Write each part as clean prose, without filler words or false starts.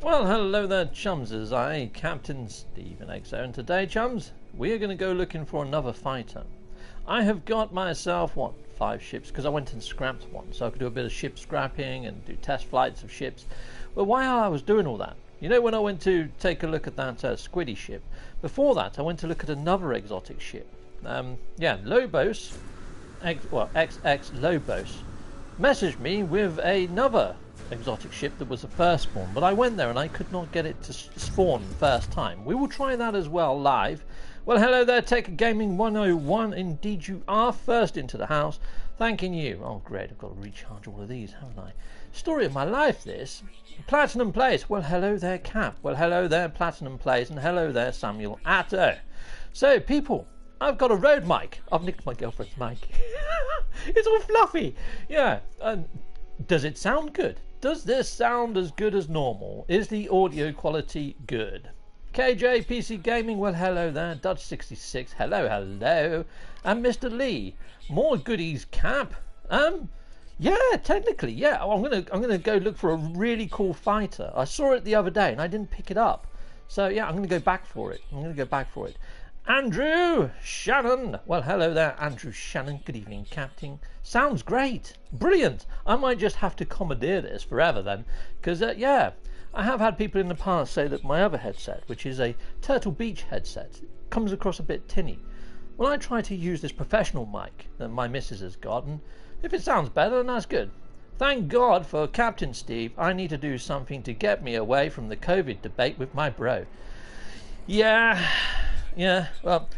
Well, hello there, chums. As I, Captain Stephen XO, and today, chums, we are going to go looking for another fighter. I have got myself, 5 ships, because I went and scrapped one, so I could do a bit of ship scrapping and do test flights of ships. But while I was doing all that, you know, when I went to take a look at that Squiddy ship, before that I went to look at another exotic ship. Lobos, XX Lobos, messaged me with another exotic ship that was a first spawn, but I went there and I could not get it to spawn first time. We will try that as well live. Well, hello there, Tech Gaming 101. Indeed you are first into the house. Thanking you. Oh great, I've got to recharge all of these, haven't I? Story of my life, this. Platinum Plays. Well, hello there, Cap. Well, hello there, Platinum Plays, and hello there, Samuel Atto. So, people, I've got a Rode mic. I've nicked my girlfriend's mic. It's all fluffy. Yeah. Does it sound good? Does this sound as good as normal? Is the audio quality good? KJ PC Gaming, well hello there. Dutch66, hello, hello. And Mr. Lee, more goodies, Cap. Yeah, technically, yeah. I'm gonna go look for a really cool fighter. I saw it the other day and I didn't pick it up. So yeah, I'm gonna go back for it. Andrew Shannon, well hello there, Andrew Shannon. Good evening, Captain. Sounds great, brilliant. I might just have to commandeer this forever then, because yeah, I have had people in the past say that my other headset, which is a Turtle Beach headset, comes across a bit tinny. Well, I try to use this professional mic that my missus has got, and if it sounds better, then that's good. Thank God for Captain Steve. I need to do something to get me away from the COVID debate with my bro. Yeah, well,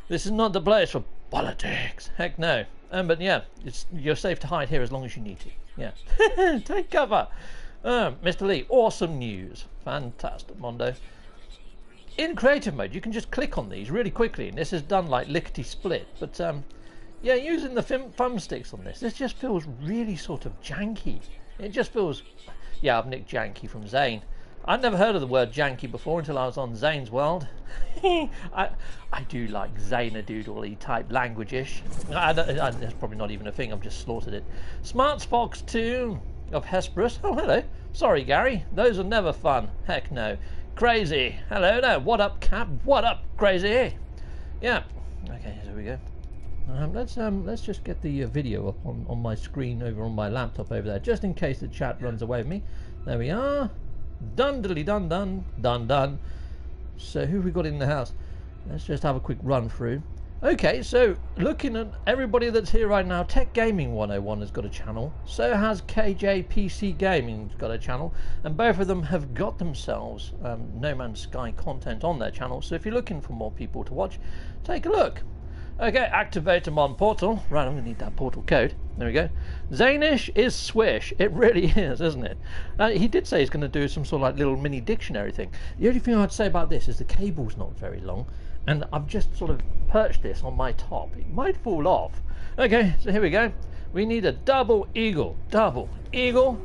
this is not the place for politics. Heck no. But yeah, you're safe to hide here as long as you need to. Yeah. Take cover. Mr. Lee, awesome news. Fantastic, Mondo. In creative mode, you can just click on these really quickly, and this is done like lickety-split. But yeah, using the thumbsticks on this just feels really sort of janky. It just feels... Yeah, I've nicked janky from Zane. I'd never heard of the word janky before until I was on Zane's World. I do like Xanadoodle-y type language-ish. That's probably not even a thing, I've just slaughtered it. Smarts Fox 2 of Hesperus. Oh, hello. Sorry, Gary. Those are never fun. Heck no. Crazy. Hello there. What up, Cap? What up, Crazy? Yeah. Okay, here we go. Let's just get the video up on my screen over on my laptop over there, just in case the chat runs away with me. There we are. Dun diddly dun dun dun dun. So who have we got in the house? Let's just have a quick run through. Okay, so looking at everybody that's here right now, Tech Gaming 101 has got a channel. So has KJ PC Gaming got a channel, and both of them have got themselves No Man's Sky content on their channel. So if you're looking for more people to watch, take a look. Okay, activate them on portal. Right, I'm going to need that portal code. There we go. Zanish is swish. It really is, isn't it? He did say he's going to do some sort of like little mini dictionary thing. The only thing I'd say about this is the cable's not very long, and I've just sort of perched this on my top. It might fall off. Okay, so here we go. We need a double eagle. Double eagle.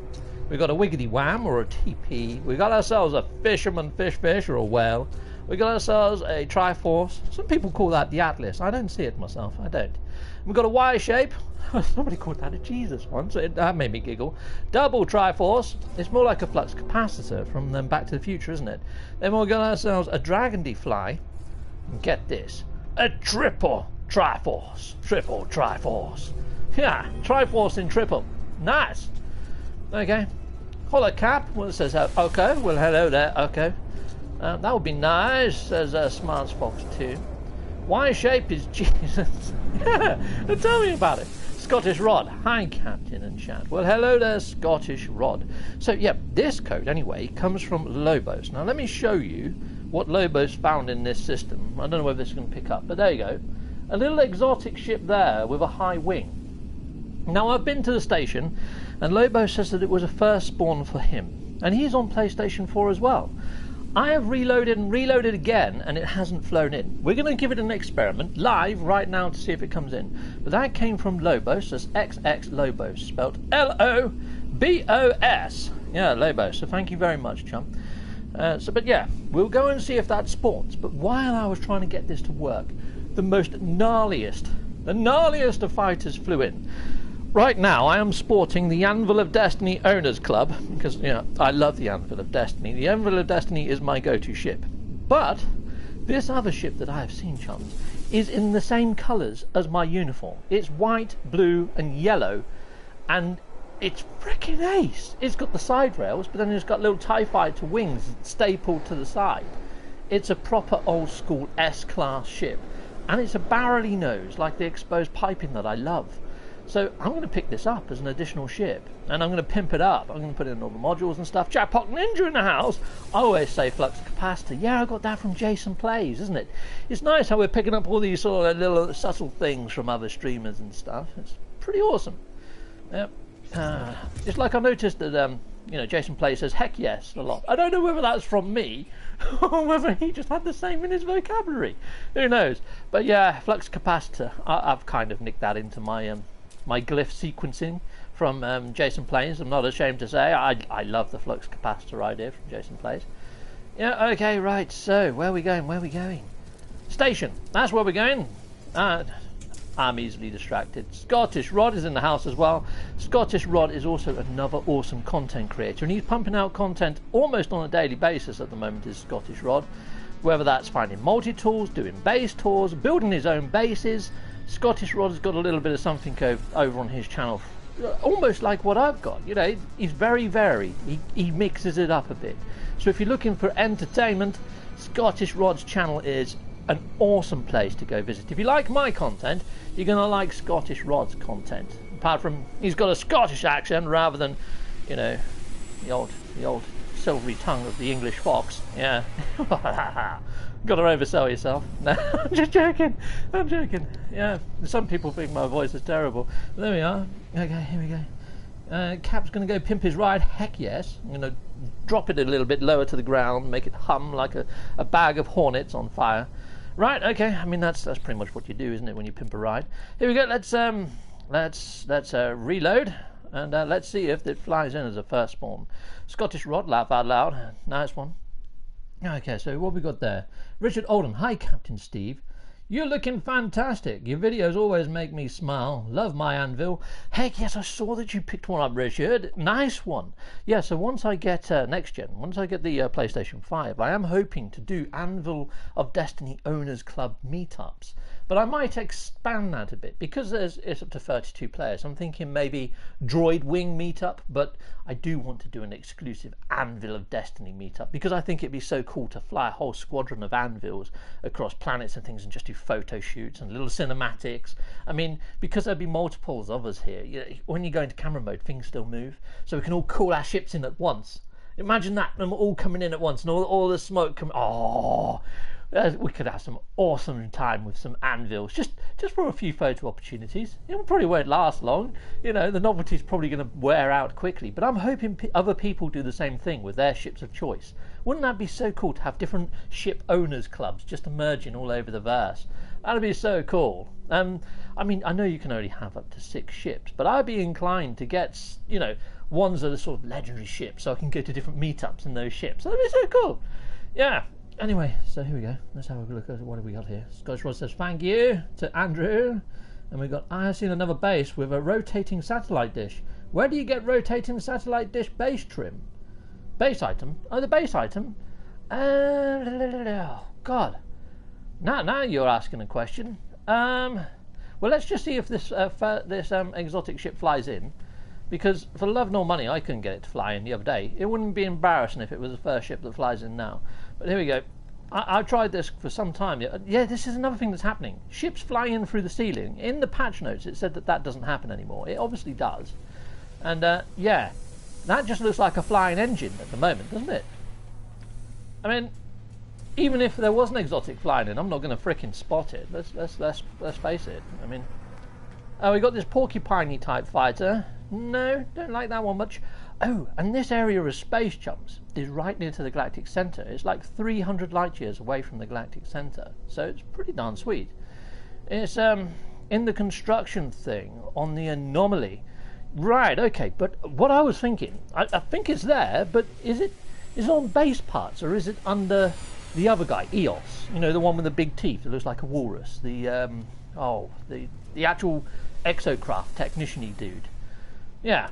We got a wiggity wham or a TP. We got ourselves a fisherman fish or a whale. We got ourselves a Triforce. Some people call that the Atlas. I don't see it myself. I don't. We've got a Y shape. Somebody called that a Jesus once. That made me giggle. Double Triforce. It's more like a flux capacitor from Back to the Future, isn't it? Then we've got ourselves a Dragondy Fly. And get this. A triple Triforce. Triple Triforce. Yeah, Triforce in triple. Nice. Okay. Holla Cap. Well, it says, okay. Well, hello there. Okay. That would be nice, says Smarts Fox 2. Y shape is Jesus. Yeah, tell me about it. Scottish Rod. Hi, Captain and chat. Well, hello there, Scottish Rod. So, yeah, this code, anyway, comes from Lobos. Now, let me show you what Lobos found in this system. I don't know whether this is going to pick up, but there you go. A little exotic ship there with a high wing. Now, I've been to the station, and Lobos says that it was a first spawn for him. And he's on PlayStation 4 as well. I have reloaded and reloaded again, and it hasn't flown in. We're going to give it an experiment live right now to see if it comes in. But that came from Lobos, that's XX Lobos, spelled L-O-B-O-S. Yeah, Lobos. So thank you very much, chum. But yeah, we'll go and see if that spawns. But while I was trying to get this to work, the gnarliest of fighters flew in. Right now, I am sporting the Anvil of Destiny Owners Club, because, you know, I love the Anvil of Destiny. The Anvil of Destiny is my go-to ship. But this other ship that I have seen, chums, is in the same colours as my uniform. It's white, blue and yellow, and it's freaking ace. It's got the side rails, but then it's got little TIE Fighter wings stapled to the side. It's a proper old school S-class ship, and it's a barrelly nose like the exposed piping that I love. So I'm going to pick this up as an additional ship, and I'm going to pimp it up. I'm going to put in all the modules and stuff. Jackpot Ninja in the house. I always say flux capacitor. Yeah, I got that from Jason Plays, isn't it? It's nice how we're picking up all these sort of little subtle things from other streamers and stuff. It's pretty awesome. Yep. It's like I noticed that you know, Jason Plays says heck yes a lot. I don't know whether that's from me or whether he just had the same in his vocabulary. Who knows? But yeah, flux capacitor. I've kind of nicked that into my my glyph sequencing from Jason Plays. I'm not ashamed to say I love the flux capacitor idea from Jason Plays. Yeah, okay, right, so where are we going? Where are we going? Station, that's where we're going. I'm easily distracted. Scottish Rod is in the house as well. Scottish Rod is also another awesome content creator, and he's pumping out content almost on a daily basis at the moment, is Scottish Rod. Whether that's finding multi-tools, doing base tours, building his own bases. Scottish Rod has got a little bit of something over on his channel, almost like what I've got. You know, he's very varied. He mixes it up a bit. So if you're looking for entertainment, Scottish Rod's channel is an awesome place to go visit. If you like my content, you're going to like Scottish Rod's content. Apart from he's got a Scottish accent rather than, you know, the old silvery tongue of the English fox. Yeah. Got to oversell yourself. No, I'm just joking. I'm joking. Yeah, some people think my voice is terrible. But there we are. Okay, here we go. Cap's going to go pimp his ride. Heck yes. I'm going to drop it a little bit lower to the ground, make it hum like a bag of hornets on fire. Right. Okay. I mean that's pretty much what you do, isn't it, when you pimp a ride? Here we go. Let's reload. And let's see if it flies in as a first spawn. Scottish Rod, laugh out loud. Nice one. Okay, so what we got there? Richard Oldham. Hi, Captain Steve. You're looking fantastic. Your videos always make me smile. Love my anvil. Heck yes, I saw that you picked one up, Richard. Nice one. Yeah, so once I get next gen, once I get the PlayStation 5, I am hoping to do Anvil of Destiny Owners Club meetups. But I might expand that a bit because it's up to 32 players. I'm thinking maybe Droid Wing meetup, but I do want to do an exclusive Anvil of Destiny meetup because I think it'd be so cool to fly a whole squadron of anvils across planets and things and just do photo shoots and little cinematics. I mean, because there'd be multiples of us here, you know, when you go into camera mode, things still move, so we can all call our ships in at once. Imagine that, them all coming in at once and all the smoke coming. Oh, we could have some awesome time with some anvils, just for a few photo opportunities. It probably won't last long. You know, the novelty's probably going to wear out quickly, but I'm hoping other people do the same thing with their ships of choice. Wouldn't that be so cool to have different ship owners clubs just emerging all over the verse? That'd be so cool. I mean, I know you can only have up to 6 ships, but I'd be inclined to get, you know, ones that are sort of legendary ships, so I can go to different meetups in those ships. That'd be so cool. Yeah. Anyway, so here we go. Let's have a look at what have we got here. Scottish Rod says thank you to Andrew. And we've got, I have seen another base with a rotating satellite dish. Where do you get rotating satellite dish base trim? Base item? Oh, the base item? Oh, God. Now you're asking a question. Well, let's just see if this exotic ship flies in. Because for love nor money, I couldn't get it to fly in the other day. It wouldn't be embarrassing if it was the first ship that flies in now. But here we go. I've tried this for some time. Yeah, this is another thing that's happening. Ships fly in through the ceiling. In the patch notes, it said that doesn't happen anymore. It obviously does. And yeah, that just looks like a flying engine at the moment, doesn't it? I mean, even if there was an exotic flying in, I'm not going to frickin' spot it. Let's face it. I mean, oh, we got this porcupine-y type fighter. No, don't like that one much. Oh, and this area of space, chums, is right near to the galactic center. It's like 300 light years away from the galactic center, so it's pretty darn sweet. It's in the construction thing on the anomaly. Right, okay, but what I was thinking, I think it's there, but is it on base parts or is it under the other guy, Eos? You know, the one with the big teeth that looks like a walrus. The actual exocraft technician-y dude. Yeah,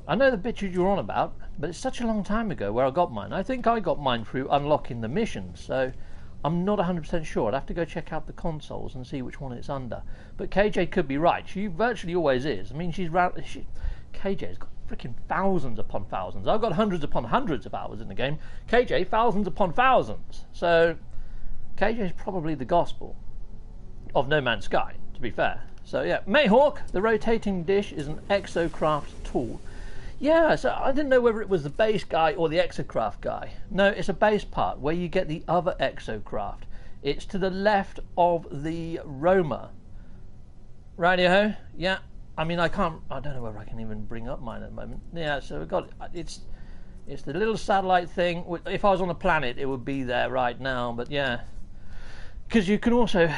I know the bitches you're on about, but it's such a long time ago where I got mine. I think I got mine through unlocking the missions, so I'm not 100% sure. I'd have to go check out the consoles and see which one it's under. But KJ could be right. She virtually always is. I mean, KJ's got freaking thousands upon thousands. I've got hundreds upon hundreds of hours in the game. KJ, thousands upon thousands. So KJ's probably the gospel of No Man's Sky, to be fair. So yeah, Mayhawk, the rotating dish, is an exocraft tool. Yeah, so I didn't know whether it was the base guy or the exocraft guy. No, it's a base part where you get the other exocraft. It's to the left of the Roma. Rightio? Yeah. I mean, I don't know whether I can even bring up mine at the moment. Yeah, so we've got it's the little satellite thing. If I was on a planet, it would be there right now. But yeah, because you can also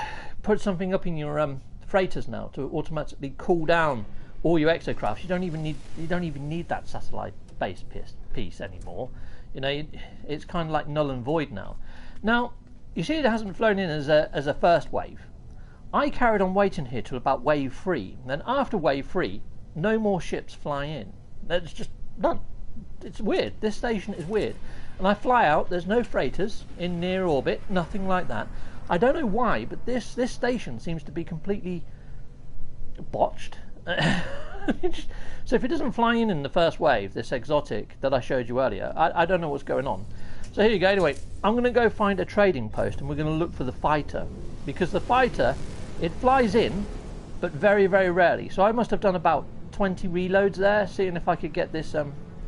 put something up in your freighters now to automatically cool down all your exocrafts. You don't even need that satellite base piece anymore. You know, it's kind of like null and void now. Now, you see, it hasn't flown in as a first wave. I carried on waiting here till about wave 3. Then after wave 3, no more ships fly in. There's just none. It's weird. This station is weird. And I fly out. There's no freighters in near orbit. Nothing like that. I don't know why, but this station seems to be completely botched. So if it doesn't fly in the first wave, this exotic that I showed you earlier, I don't know what's going on. So here you go. Anyway, I'm going to go find a trading post and we're going to look for the fighter, because the fighter, it flies in but very, very rarely. So I must have done about 20 reloads there, seeing if I could get this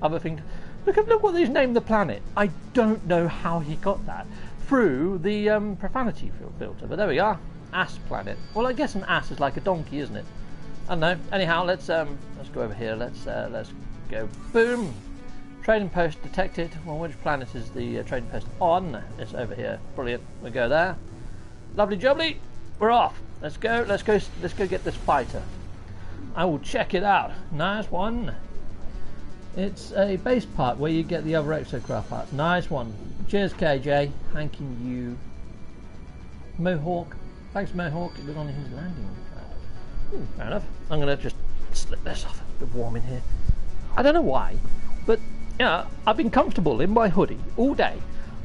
other thing. Look what he's named the planet. I don't know how he got that through the profanity filter, but there we are. Ass planet. Well, I guess an ass is like a donkey, isn't it? I don't know. Anyhow, let's go over here. Let's go. Boom. Trading post detected. Well, which planet is the trading post on? It's over here. Brilliant. We go there. Lovely jubbly. We're off. Let's go. Let's go get this fighter. I will check it out. Nice one. It's a base part where you get the other exocraft parts. Nice one. Cheers, KJ. Thanking you. Mohawk. Thanks, Mohawk. Good on his landing. Fair enough. I'm going to just slip this off. A bit warm in here. I don't know why, but yeah, I've been comfortable in my hoodie all day.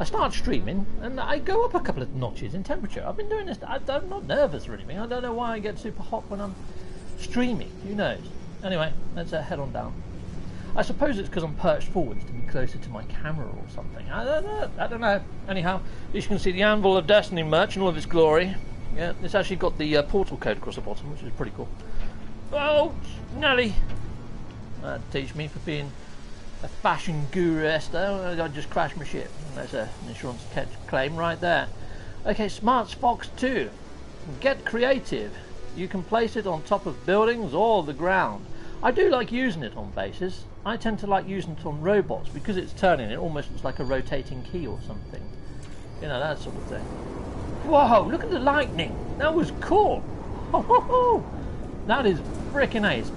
I start streaming and I go up a couple of notches in temperature. I've been doing this. I'm not nervous or anything. I don't know why I get super hot when I'm streaming. Who knows? Anyway, let's head on down. I suppose it's because I'm perched forwards to be closer to my camera or something. I don't know. Anyhow, as you can see, the Anvil of Destiny merch in all of its glory. Yeah, it's actually got the portal code across the bottom, which is pretty cool. Oh, Nelly! Teach me for being a fashion guru, Esther. I just crashed my ship. That's an insurance claim right there. Okay, Smarts Fox 2. Get creative. You can place it on top of buildings or the ground. I do like using it on bases. I tend to like using it on robots because it's turning. It almost looks like a rotating key or something. You know, that sort of thing. Whoa, look at the lightning. That was cool. Oh, that is freaking ace.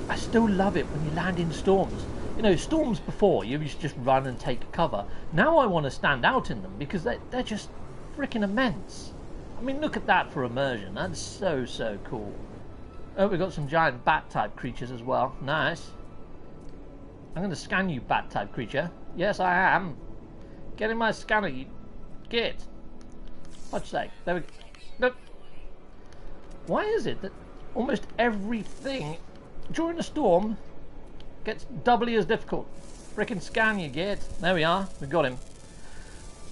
I still love it when you land in storms. You know, storms before, you used to just run and take cover. Now I want to stand out in them because they're just freaking immense. I mean, look at that for immersion. That's so cool. Oh, we've got some giant bat-type creatures as well. Nice. I'm going to scan you, bat-type creature. Yes, I am. Get in my scanner, you git. What's sake? There we go. Nope. Why is it that almost everything during a storm gets doubly as difficult? Frickin' scan, you git. There we are. We got him.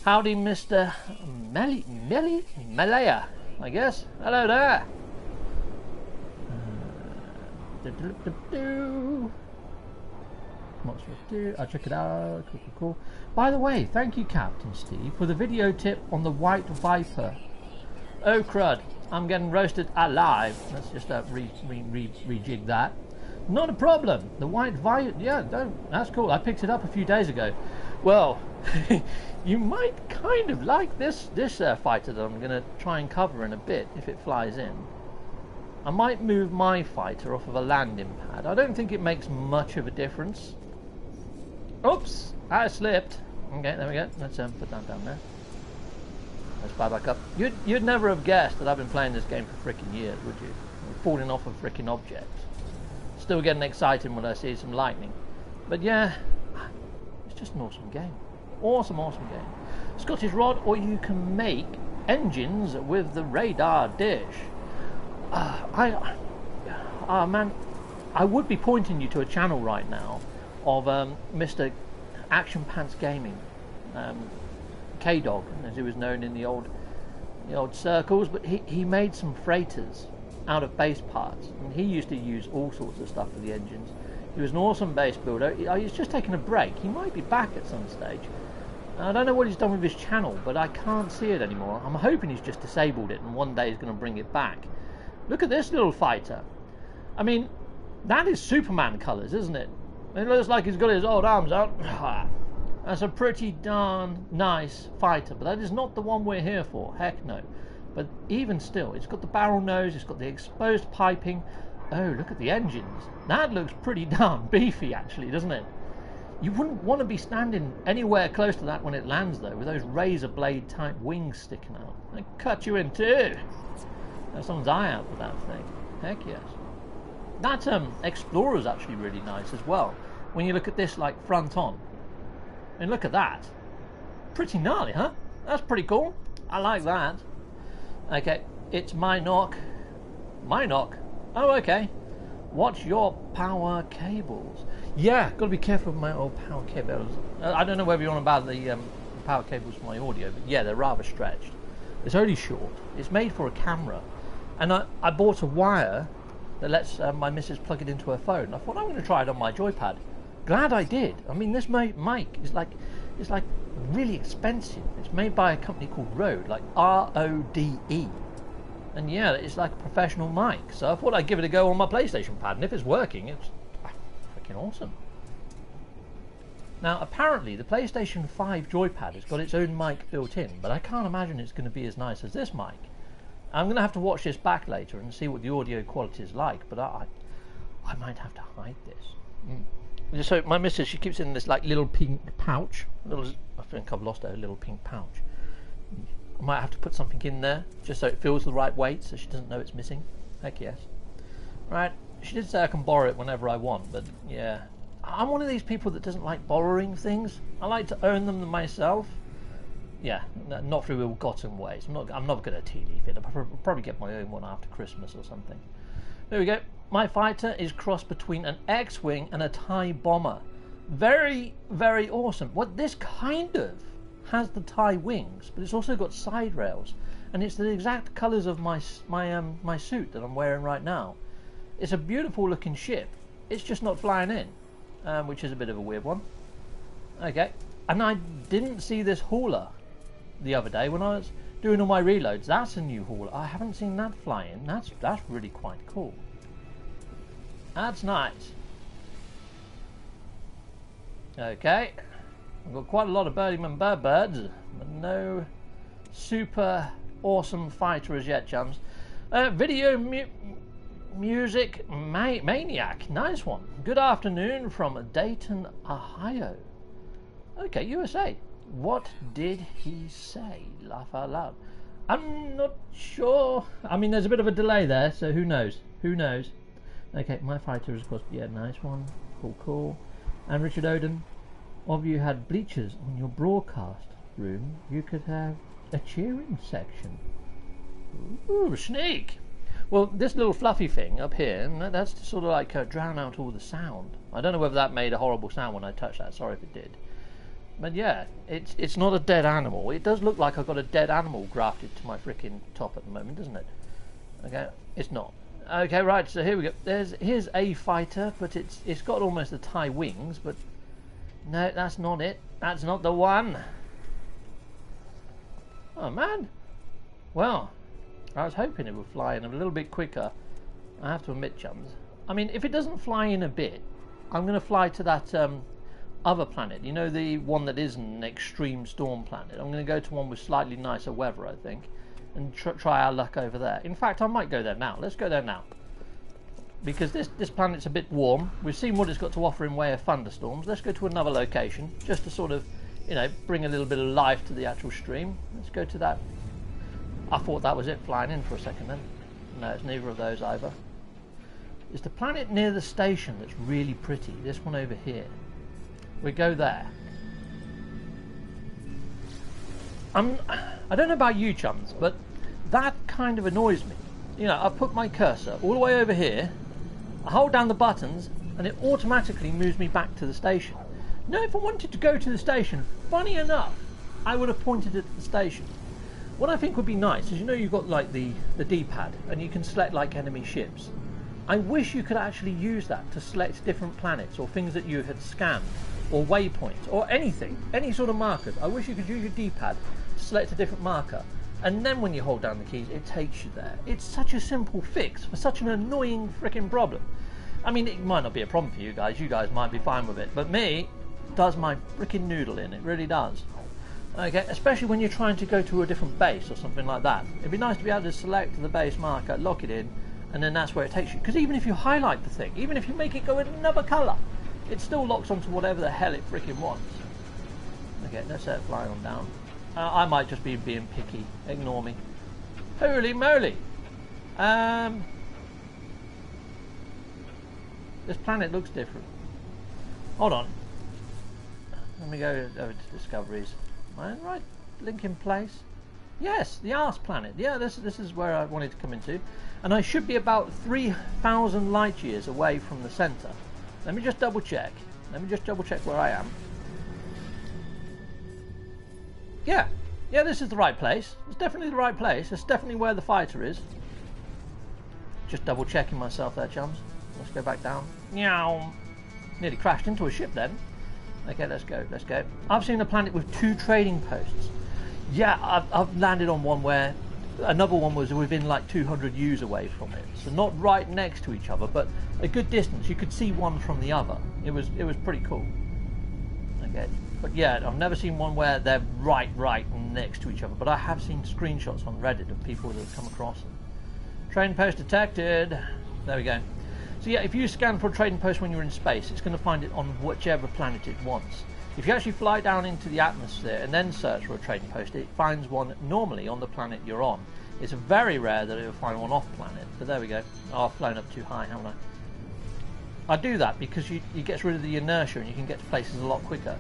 Howdy, Mr. Malaya, I guess. Hello there. I'll check it out. Cool. By the way, thank you, Captain Steve, for the video tip on the White Viper. Oh crud, I'm getting roasted alive. Let's just rejig that. Not a problem. The White Viper, yeah, that's cool. I picked it up a few days ago. Well, you might kind of like this fighter that I'm going to try and cover in a bit if it flies in. I might move my fighter off of a landing pad. I don't think it makes much of a difference. Oops, I slipped. Okay, there we go. Let's put that down there. Let's fly back up. You'd never have guessed that I've been playing this game for freaking years, would you? falling off of freaking objects. Still getting excited when I see some lightning. But yeah, it's just an awesome game. Awesome game. Scottish rod, or you can make engines with the radar dish. Man, I would be pointing you to a channel right now of Mr. Action Pants Gaming, K-Dog, as he was known in the old circles. But he made some freighters out of base parts, and he used to use all sorts of stuff for the engines. He was an awesome base builder. He's just taken a break. He might be back at some stage. I don't know what he's done with his channel, but I can't see it anymore. I'm hoping he's just disabled it and one day he's going to bring it back. Look at this little fighter. I mean, that is Superman colours, isn't it? It looks like he's got his old arms out. That's a pretty darn nice fighter, but that is not the one we're here for. Heck no. But even still, it's got the barrel nose, it's got the exposed piping. Oh, look at the engines. That looks pretty darn beefy, actually, doesn't it? You wouldn't want to be standing anywhere close to that when it lands, though, with those razor blade type wings sticking out. They cut you in two. There's someone's eye out with that thing. Heck yes. That Explorer's actually really nice as well. When you look at this, like, front on. And look at that. Pretty gnarly, huh? That's pretty cool. I like that. Okay, it's my knock. My knock. Oh, okay. Watch your power cables. Yeah, got to be careful with my old power cables. I don't know whether you're on about the power cables for my audio, but yeah, they're rather stretched. It's only short. It's made for a camera. And I bought a wire that lets my missus plug it into her phone. I thought I'm going to try it on my joypad. Glad I did. I mean, this mic is like really expensive. It's made by a company called Rode, like R-O-D-E. And yeah, it's like a professional mic. So I thought I'd give it a go on my PlayStation pad, and if it's working, it's freaking awesome. Now, apparently, the PlayStation 5 joypad has got its own mic built in, but I can't imagine it's going to be as nice as this mic. I'm going to have to watch this back later and see what the audio quality is like, but I might have to hide this. So my missus, she keeps it in this like little pink pouch. I think I've lost her little pink pouch. I might have to put something in there just so it feels the right weight, so she doesn't know it's missing. Heck yes. Right, she did say I can borrow it whenever I want, but yeah, I'm one of these people that doesn't like borrowing things. I like to own them myself. Yeah, not through ill-gotten ways. I'm not going to tea-leaf it. I'll probably get my own one after Christmas or something. There we go. My fighter is crossed between an X-Wing and a TIE bomber. Very, very awesome. What this kind of has the TIE wings, but it's also got side rails, and it's the exact colours of my suit that I'm wearing right now. It's a beautiful looking ship. It's just not flying in, which is a bit of a weird one. Okay, and I didn't see this hauler the other day when I was doing all my reloads. That's a new hauler. I haven't seen that fly in. That's really quite cool. That's nice. Okay, I've got quite a lot of birdieman birds, but no super awesome fighter as yet, chums. Video music maniac, nice one. Good afternoon from Dayton, Ohio. Okay, USA. What did he say? Laugh out loud. I'm not sure. I mean, there's a bit of a delay there, so who knows? Who knows? Okay, my fighter is, of course, yeah, nice one. Cool. And Richard Oden, if you had bleachers on your broadcast room, you could have a cheering section. Ooh, snake! Well, this little fluffy thing up here, that's to sort of like drown out all the sound. I don't know whether that made a horrible sound when I touched that. Sorry if it did. But yeah, it's not a dead animal. It does look like I've got a dead animal grafted to my freaking top at the moment, doesn't it? Okay, it's not. Okay, right, so here we go. Here's a fighter, but it's got almost the TIE wings, but no, that's not it. That's not the one. Oh man. Well, I was hoping it would fly in a little bit quicker. I have to admit, chums. I mean, if it doesn't fly in a bit, I'm going to fly to that other planet. You know, the one that isn't an extreme storm planet. I'm going to go to one with slightly nicer weather, I think, and try our luck over there. In fact, I might go there now. Let's go there now. Because this planet's a bit warm. We've seen what it's got to offer in way of thunderstorms. Let's go to another location, just to sort of, you know, bring a little bit of life to the actual stream. Let's go to that. I thought that was it flying in for a second then. No, it's neither of those either. is the planet near the station that's really pretty. This one over here. We go there. I don't know about you chums, but that kind of annoys me. You know, I put my cursor all the way over here, I hold down the buttons, and it automatically moves me back to the station. Now, if I wanted to go to the station, funny enough, I would have pointed at the station. What I think would be nice is, you know, you've got like the D-pad, and you can select like enemy ships. I wish you could actually use that to select different planets or things that you had scanned, or waypoints, or anything, any sort of markers. I wish you could use your D-pad to select a different marker, and then when you hold down the keys, it takes you there. It's such a simple fix for such an annoying freaking problem. I mean, it might not be a problem for you guys. You guys might be fine with it, but me, it does my freaking noodle in. It really does. Okay, especially when you're trying to go to a different base or something like that. It'd be nice to be able to select the base marker, lock it in, and then that's where it takes you. Because even if you highlight the thing, even if you make it go another colour, it still locks onto whatever the hell it freaking wants. Okay, let's set it flying on down. I might just be being picky. Ignore me. Holy moly! This planet looks different. Hold on. Let me go over to discoveries. Am I in the right linking place? Yes, the arse planet. Yeah, this is where I wanted to come into. And I should be about 3,000 light years away from the centre. Let me just double check. Let me just double check where I am. Yeah, this is the right place. It's definitely the right place. It's definitely where the fighter is. Just double checking myself there, chums. Let's go back down. Meow. Nearly crashed into a ship then. Okay, let's go, let's go. I've seen a planet with 2 trading posts. Yeah, I've landed on one where another one was within like 200 U's away from it. So not right next to each other, but a good distance. You could see one from the other. It was pretty cool. Okay, but yeah, I've never seen one where they're right next to each other. But I have seen screenshots on Reddit of people that have come across them. Trading post detected. There we go. So yeah, if you scan for a trading post when you're in space, it's going to find it on whichever planet it wants. If you actually fly down into the atmosphere and then search for a trading post, it finds one normally on the planet you're on. It's very rare that it will find one off planet, but there we go. Oh, I've flown up too high, haven't I? I do that because you get rid of the inertia and you can get to places a lot quicker.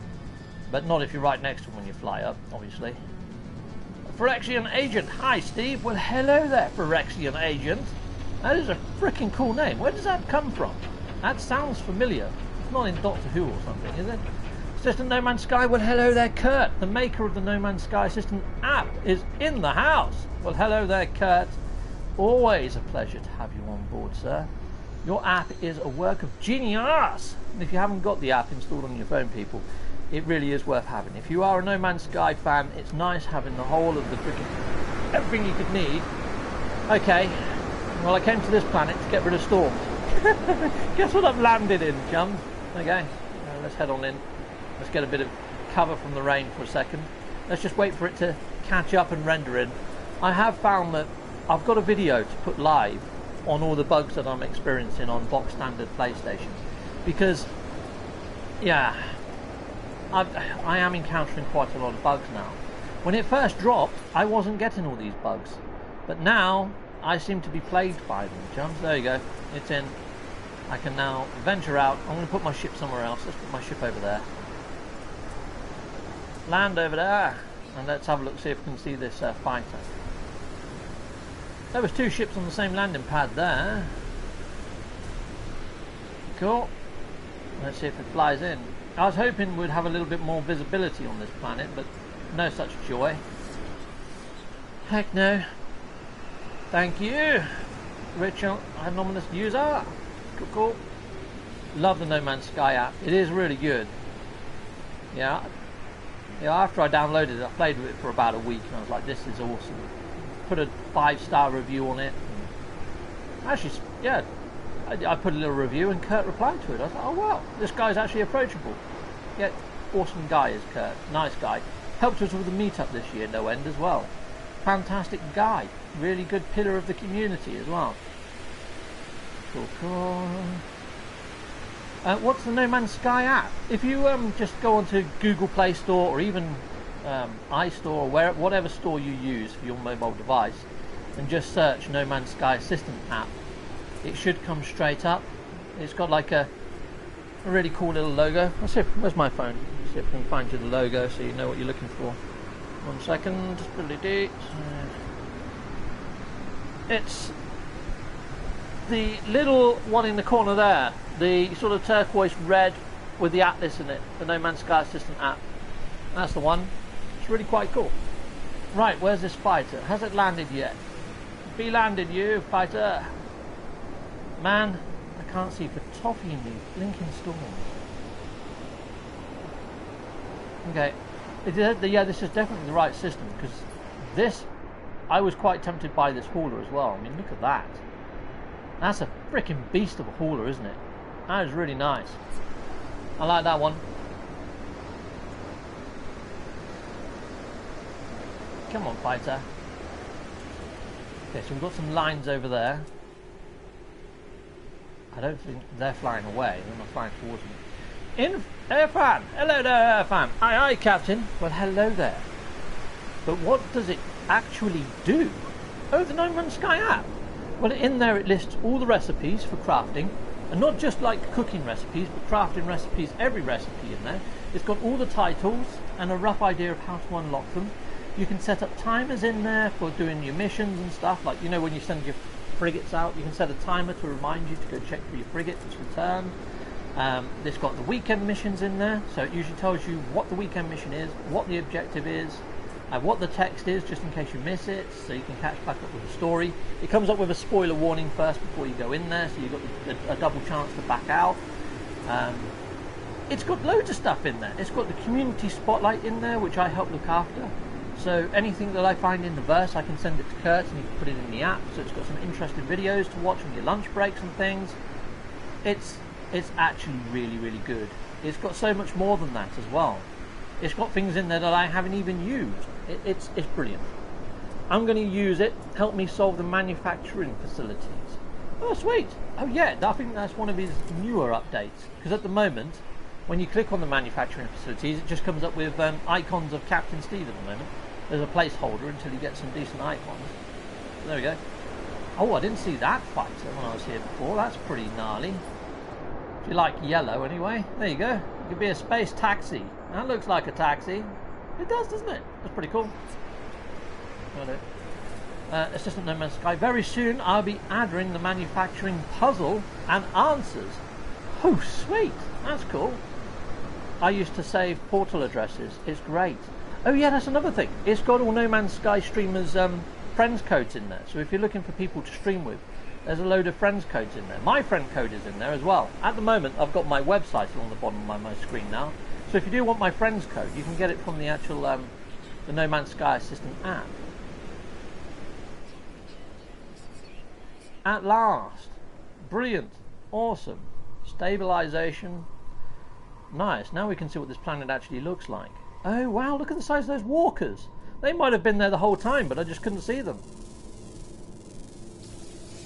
But not if you're right next to them when you fly up, obviously. Phyrexian Agent. Hi, Steve. Well, hello there, Phyrexian Agent. That is a freaking cool name. Where does that come from? That sounds familiar. It's not in Doctor Who or something, is it? System No Man's Sky. Well, hello there, Kurt. The maker of the No Man's Sky System app is in the house. Well, hello there, Kurt. Always a pleasure to have you on board, sir. Your app is a work of genius. And if you haven't got the app installed on your phone, people, it really is worth having. If you are a No Man's Sky fan, it's nice having the whole of the freaking everything you could need. Okay. Well, I came to this planet to get rid of storms. Guess what I've landed in, chums? Okay, let's head on in. Let's get a bit of cover from the rain for a second. Let's just wait for it to catch up and render in. I have found that I've got a video to put live on all the bugs that I'm experiencing on box standard PlayStation. Because, yeah, I am encountering quite a lot of bugs now. When it first dropped, I wasn't getting all these bugs. But now, I seem to be plagued by them, chums. There you go. It's in. I can now venture out. I'm going to put my ship somewhere else. Let's put my ship over there. Land over there. And let's have a look, see if we can see this fighter. There was 2 ships on the same landing pad there. Cool. Let's see if it flies in. I was hoping we'd have a little bit more visibility on this planet, but no such joy. Heck no. Thank you, Rich Anonymous User. Cool. Love the No Man's Sky app. It is really good. Yeah. After I downloaded it, I played with it for about a week, and I was like, "This is awesome." Put a 5-star review on it. Actually, yeah, I put a little review, and Kurt replied to it. I was like, "Oh wow, this guy's actually approachable." Yeah, awesome guy is Kurt. Nice guy. Helped us with the meetup this year, no end as well. Fantastic guy. Really good pillar of the community as well. Cool. What's the No Man's Sky app? If you just go onto Google Play Store or even iStore or whatever store you use for your mobile device and just search No Man's Sky Assistant app, it should come straight up. It's got like a really cool little logo. Let's see, where's my phone? Let's see if I can find you the logo so you know what you're looking for. 1 second. It's the little one in the corner there, the sort of turquoise red with the atlas in it, the No Man's Sky Assistant app. That's the one. It's really quite cool. Right, where's this fighter? Has it landed yet? Be landed, you fighter. Man, I can't see for toffee in these blinking storms. Okay, yeah, this is definitely the right system, because this, I was quite tempted by this hauler as well. I mean, look at that. That's a freaking beast of a hauler, isn't it? That is really nice. I like that one. Come on, fighter. Okay, so we've got some lines over there. I don't think they're flying away. They're not flying towards me. Airfan! Hello there, Airfan! Aye, aye, Captain. Well, hello there. But what does it actually do? Oh, the No Man's Sky app. Well, in there it lists all the recipes for crafting, and not just like cooking recipes, but crafting recipes, every recipe in there. It's got all the titles and a rough idea of how to unlock them. You can set up timers in there for doing your missions and stuff, like, you know, when you send your frigates out, you can set a timer to remind you to go check for your frigate that's returned. It's got the weekend missions in there, so it usually tells you what the weekend mission is, what the objective is, what the text is, just in case you miss it, so you can catch back up with the story. It comes up with a spoiler warning first before you go in there, so you've got a double chance to back out. It's got loads of stuff in there. It's got the community spotlight in there, which I help look after. So anything that I find in the verse, I can send it to Kurt and you can put it in the app. So it's got some interesting videos to watch on your lunch breaks and things. It's actually really, really good. It's got so much more than that as well. It's got things in there that I haven't even used. It's brilliant. I'm going to use it, help me solve the manufacturing facilities. Oh, sweet. Oh yeah, I think that's one of his newer updates. Because at the moment, when you click on the manufacturing facilities, it just comes up with icons of Captain Steve at the moment. There's a placeholder until you get some decent icons. So there we go. Oh, I didn't see that fighter when I was here before. That's pretty gnarly. If you like yellow anyway, there you go. It could be a space taxi. That looks like a taxi. It does, doesn't it? That's pretty cool. Assistant No Man's Sky. Very soon I'll be adding the manufacturing puzzle and answers. Oh, sweet. That's cool. I used to save portal addresses. It's great. Oh yeah, that's another thing. It's got all No Man's Sky streamers' friends codes in there. So if you're looking for people to stream with, there's a load of friends codes in there. My friend code is in there as well. At the moment, I've got my website along the bottom of my screen now. So if you do want my friends code, you can get it from the actual the No Man's Sky Assistant app. At last. Brilliant. Awesome. Stabilization. Nice. Now we can see what this planet actually looks like. Oh wow, look at the size of those walkers. They might have been there the whole time, but I just couldn't see them.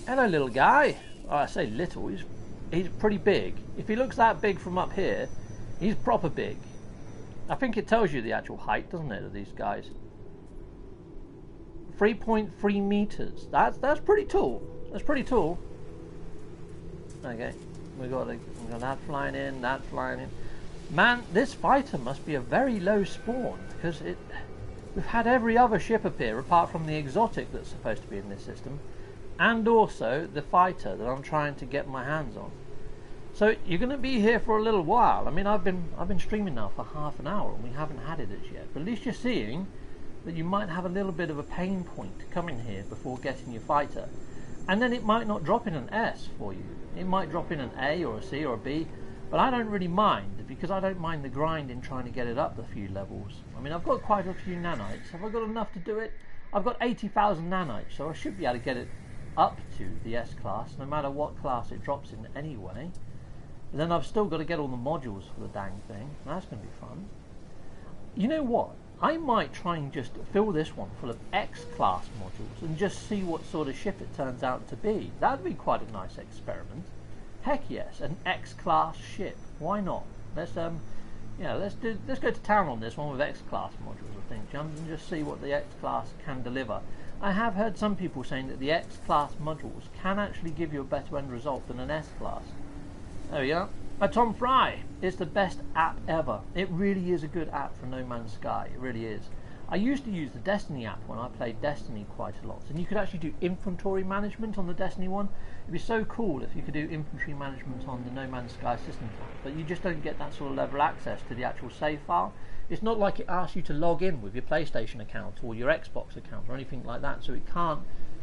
Hello, little guy. Oh, I say little, he's pretty big. If he looks that big from up here, he's proper big. I think it tells you the actual height, doesn't it, of these guys? 3.3 meters. That's pretty tall. That's pretty tall. Okay, we got that flying in, that flying in. Man, this fighter must be a very low spawn, because we've had every other ship appear apart from the exotic that's supposed to be in this system, and also the fighter that I'm trying to get my hands on. So you're going to be here for a little while. I mean, I've been streaming now for half an hour and we haven't had it as yet. But at least you're seeing that you might have a little bit of a pain point coming here before getting your fighter, and then it might not drop in an S for you. It might drop in an A or a C or a B. But I don't really mind, because I don't mind the grind in trying to get it up a few levels. I mean, I've got quite a few nanites. Have I got enough to do it? I've got 80,000 nanites, so I should be able to get it up to the S class, no matter what class it drops in anyway. But then I've still got to get all the modules for the dang thing. That's going to be fun. You know what? I might try and just fill this one full of X class modules and just see what sort of ship it turns out to be. That would be quite a nice experiment. Heck yes, an X-class ship. Why not? Let's go to town on this one with X-class modules, I think, and just see what the X-class can deliver. I have heard some people saying that the X-Class modules can actually give you a better end result than an S-Class. There we go. Tom Fry, it's the best app ever. It really is a good app for No Man's Sky, it really is. I used to use the Destiny app when I played Destiny quite a lot, and you could actually do inventory management on the Destiny one. It'd be so cool if you could do inventory management on the No Man's Sky system, but you just don't get that sort of level access to the actual save file. It's not like it asks you to log in with your PlayStation account or your Xbox account or anything like that, so it can't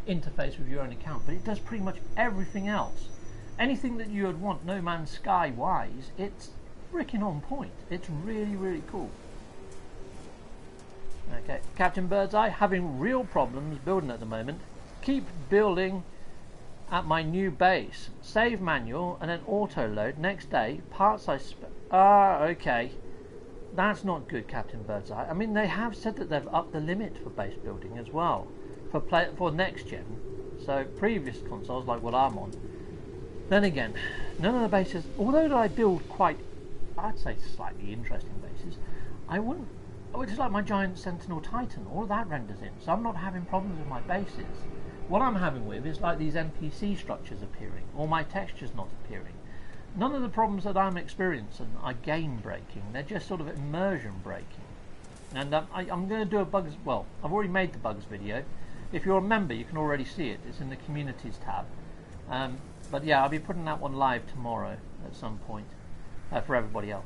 interface with your own account, but it does pretty much everything else. Anything that you would want No Man's Sky wise, it's freaking on point. It's really, really cool. Okay, Captain Birdseye, having real problems building at the moment. Keep building at my new base. Save manual and then auto load. Next day, parts I okay. That's not good, Captain Birdseye. I mean, they have said that they've upped the limit for base building as well for next gen. So previous consoles, like what I'm on. Then again, none of the bases, although I build quite, I'd say slightly interesting bases, it's like my giant Sentinel Titan, all of that renders in, so I'm not having problems with my bases. What I'm having with is like these NPC structures appearing, or my textures not appearing. None of the problems that I'm experiencing are game breaking, they're just sort of immersion breaking. And I'm going to do a bugs, well, I've already made the bugs video. If you're a member, you can already see it, it's in the communities tab. But yeah, I'll be putting that one live tomorrow at some point for everybody else.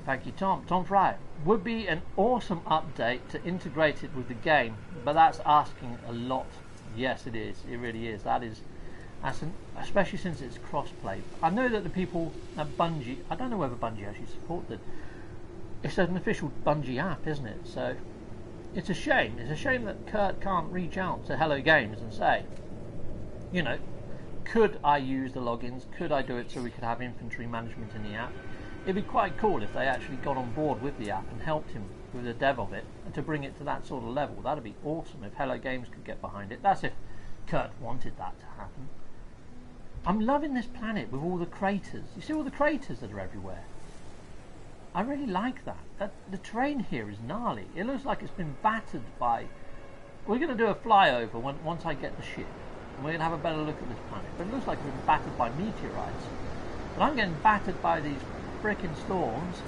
Thank you, Tom. Tom Fry. Would be an awesome update to integrate it with the game, but that's asking a lot. Yes, it is. It really is. Especially since it's cross-play. I know that the people at Bungie, I don't know whether Bungie actually supports it. It's an official Bungie app, isn't it? So it's a shame. It's a shame that Kurt can't reach out to Hello Games and say, you know, could I use the logins? Could I do it so we could have inventory management in the app? It'd be quite cool if they actually got on board with the app and helped him with the dev of it and to bring it to that sort of level. That'd be awesome if Hello Games could get behind it. That's if Kurt wanted that to happen. I'm loving this planet with all the craters. You see all the craters that are everywhere? I really like that. The terrain here is gnarly. It looks like it's been battered by... We're going to do a flyover once I get the ship. And we're going to have a better look at this planet. But it looks like it's been battered by meteorites. But I'm getting battered by these frickin' storms.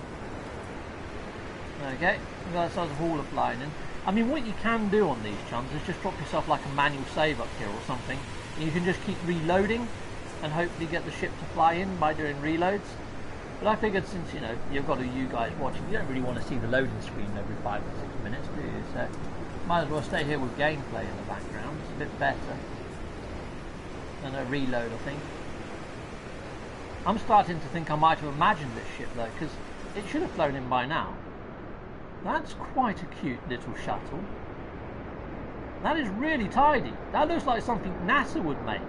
Okay, we've got ourselves a hauler flying in. I mean, what you can do on these chums is just drop yourself like a manual save up here or something. And you can just keep reloading and hopefully get the ship to fly in by doing reloads. But I figured since, you know, you've got you guys watching, you don't really want to see the loading screen every 5 or 6 minutes, do you? So might as well stay here with gameplay in the background. It's a bit better than a reload, I think. I'm starting to think I might have imagined this ship though, because it should have flown in by now. That's quite a cute little shuttle. That is really tidy. That looks like something NASA would make.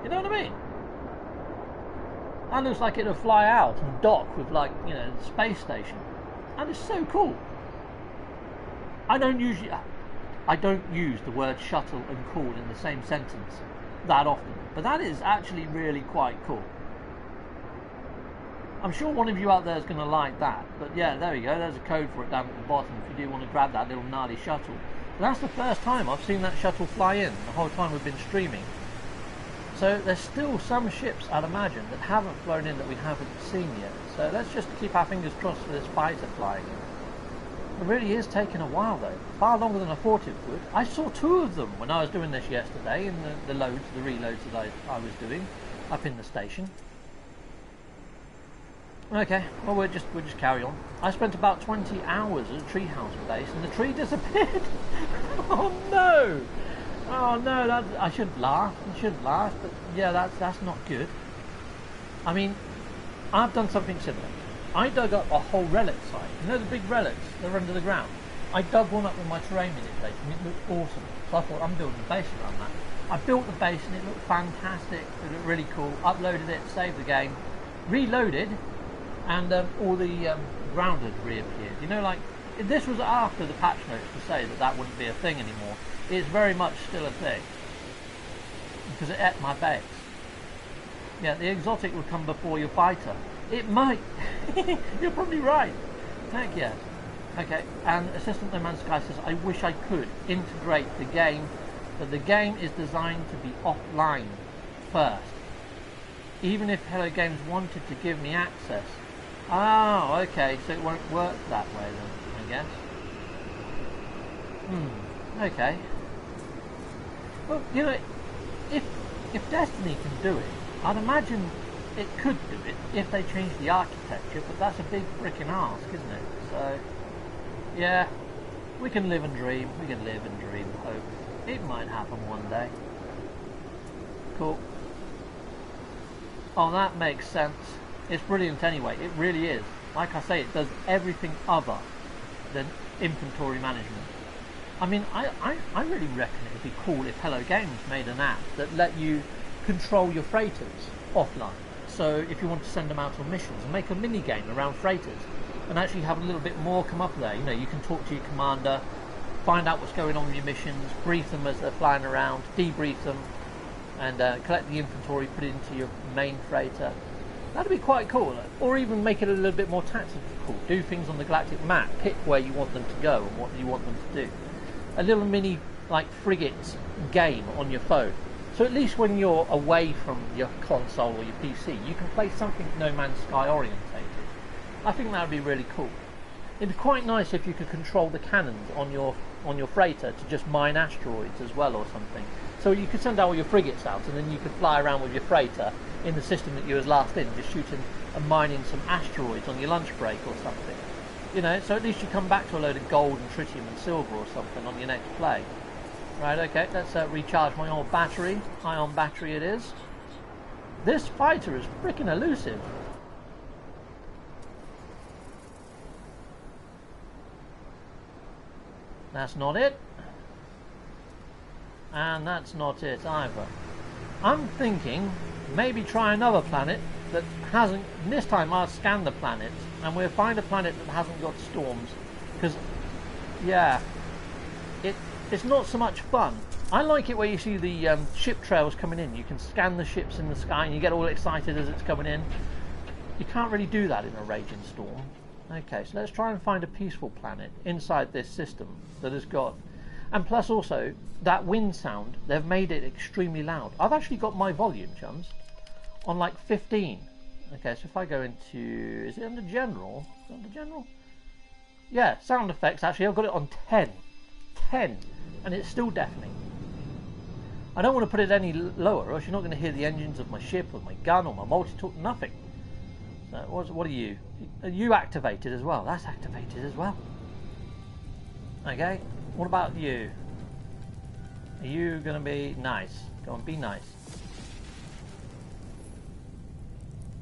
You know what I mean? That looks like it'll fly out and dock with, like, you know, the space station. That is so cool. I don't use the word shuttle and cool in the same sentence that often, but that is actually really quite cool. I'm sure one of you out there is going to like that, but yeah, there we go, there's a code for it down at the bottom if you do want to grab that little gnarly shuttle. But that's the first time I've seen that shuttle fly in the whole time we've been streaming. So there's still some ships, I'd imagine, that haven't flown in that we haven't seen yet. So let's just keep our fingers crossed for this fighter flying in. It really is taking a while though, far longer than I thought it would. I saw 2 of them when I was doing this yesterday in the reloads that I was doing up in the station. Okay, well we'll just carry on. I spent about 20 hours at a treehouse base and the tree disappeared. Oh no! Oh no, I shouldn't laugh, but yeah, that's not good. I mean, I've done something similar. I dug up a whole relic site. You know the big relics that are under the ground? I dug one up with my terrain manipulator and it looked awesome. So I thought, I'm building a base around that. I built the base and it looked fantastic. It looked really cool. Uploaded it, saved the game, reloaded, and all the ground had reappeared. You know, like, this was after the patch notes to say that wouldn't be a thing anymore. It's very much still a thing. Because it ate my base. Yeah, the exotic would come before your fighter. It might. You're probably right. Heck yeah. Okay, and Assistant No Man's Sky says, I wish I could integrate the game, but the game is designed to be offline first. Even if Hello Games wanted to give me access. Oh, okay, so it won't work that way then, I guess. Okay. Well, you know, if Destiny can do it, I'd imagine it could do it if they changed the architecture, but that's a big freaking ask, isn't it? So, yeah, we can live and dream, hope. It might happen one day. Cool. Oh, that makes sense. It's brilliant anyway, it really is. Like I say, it does everything other than inventory management. I mean, I really reckon it would be cool if Hello Games made an app that let you control your freighters offline. So if you want to send them out on missions, and make a mini game around freighters, and actually have a little bit more come up there. You know, you can talk to your commander, find out what's going on with your missions, brief them as they're flying around, debrief them, and collect the inventory, put it into your main freighter. That'd be quite cool. Or even make it a little bit more tactical. Do things on the galactic map, pick where you want them to go and what you want them to do. A little mini, like, frigates game on your phone. So at least when you're away from your console or your PC, you can play something No Man's Sky orientated. I think that would be really cool. It'd be quite nice if you could control the cannons on your freighter to just mine asteroids as well or something. So you could send all your frigates out and then you could fly around with your freighter in the system that you was last in, just shooting and mining some asteroids on your lunch break or something. You know, so at least you come back to a load of gold and tritium and silver or something on your next play. Right, okay, let's recharge my old battery. Ion battery it is. This fighter is freaking elusive. That's not it. And that's not it either. I'm thinking maybe try another planet that hasn't... This time I'll scan the planet and we'll find a planet that hasn't got storms. Because, yeah, it's not so much fun. I like it where you see the ship trails coming in. You can scan the ships in the sky and you get all excited as it's coming in. You can't really do that in a raging storm. Okay, so let's try and find a peaceful planet inside this system that has got... And plus also, that wind sound, they've made it extremely loud. I've actually got my volume, chums, on like 15. Okay, so if I go into... Is it under General? Is it under General? Yeah, sound effects, actually, I've got it on 10. 10. And it's still deafening. I don't want to put it any lower, or else you're not going to hear the engines of my ship, or my gun, or my multi-tool, nothing. So, what are you? Are you activated as well? That's activated as well. Okay, what about you? Are you going to be nice? Go on, be nice.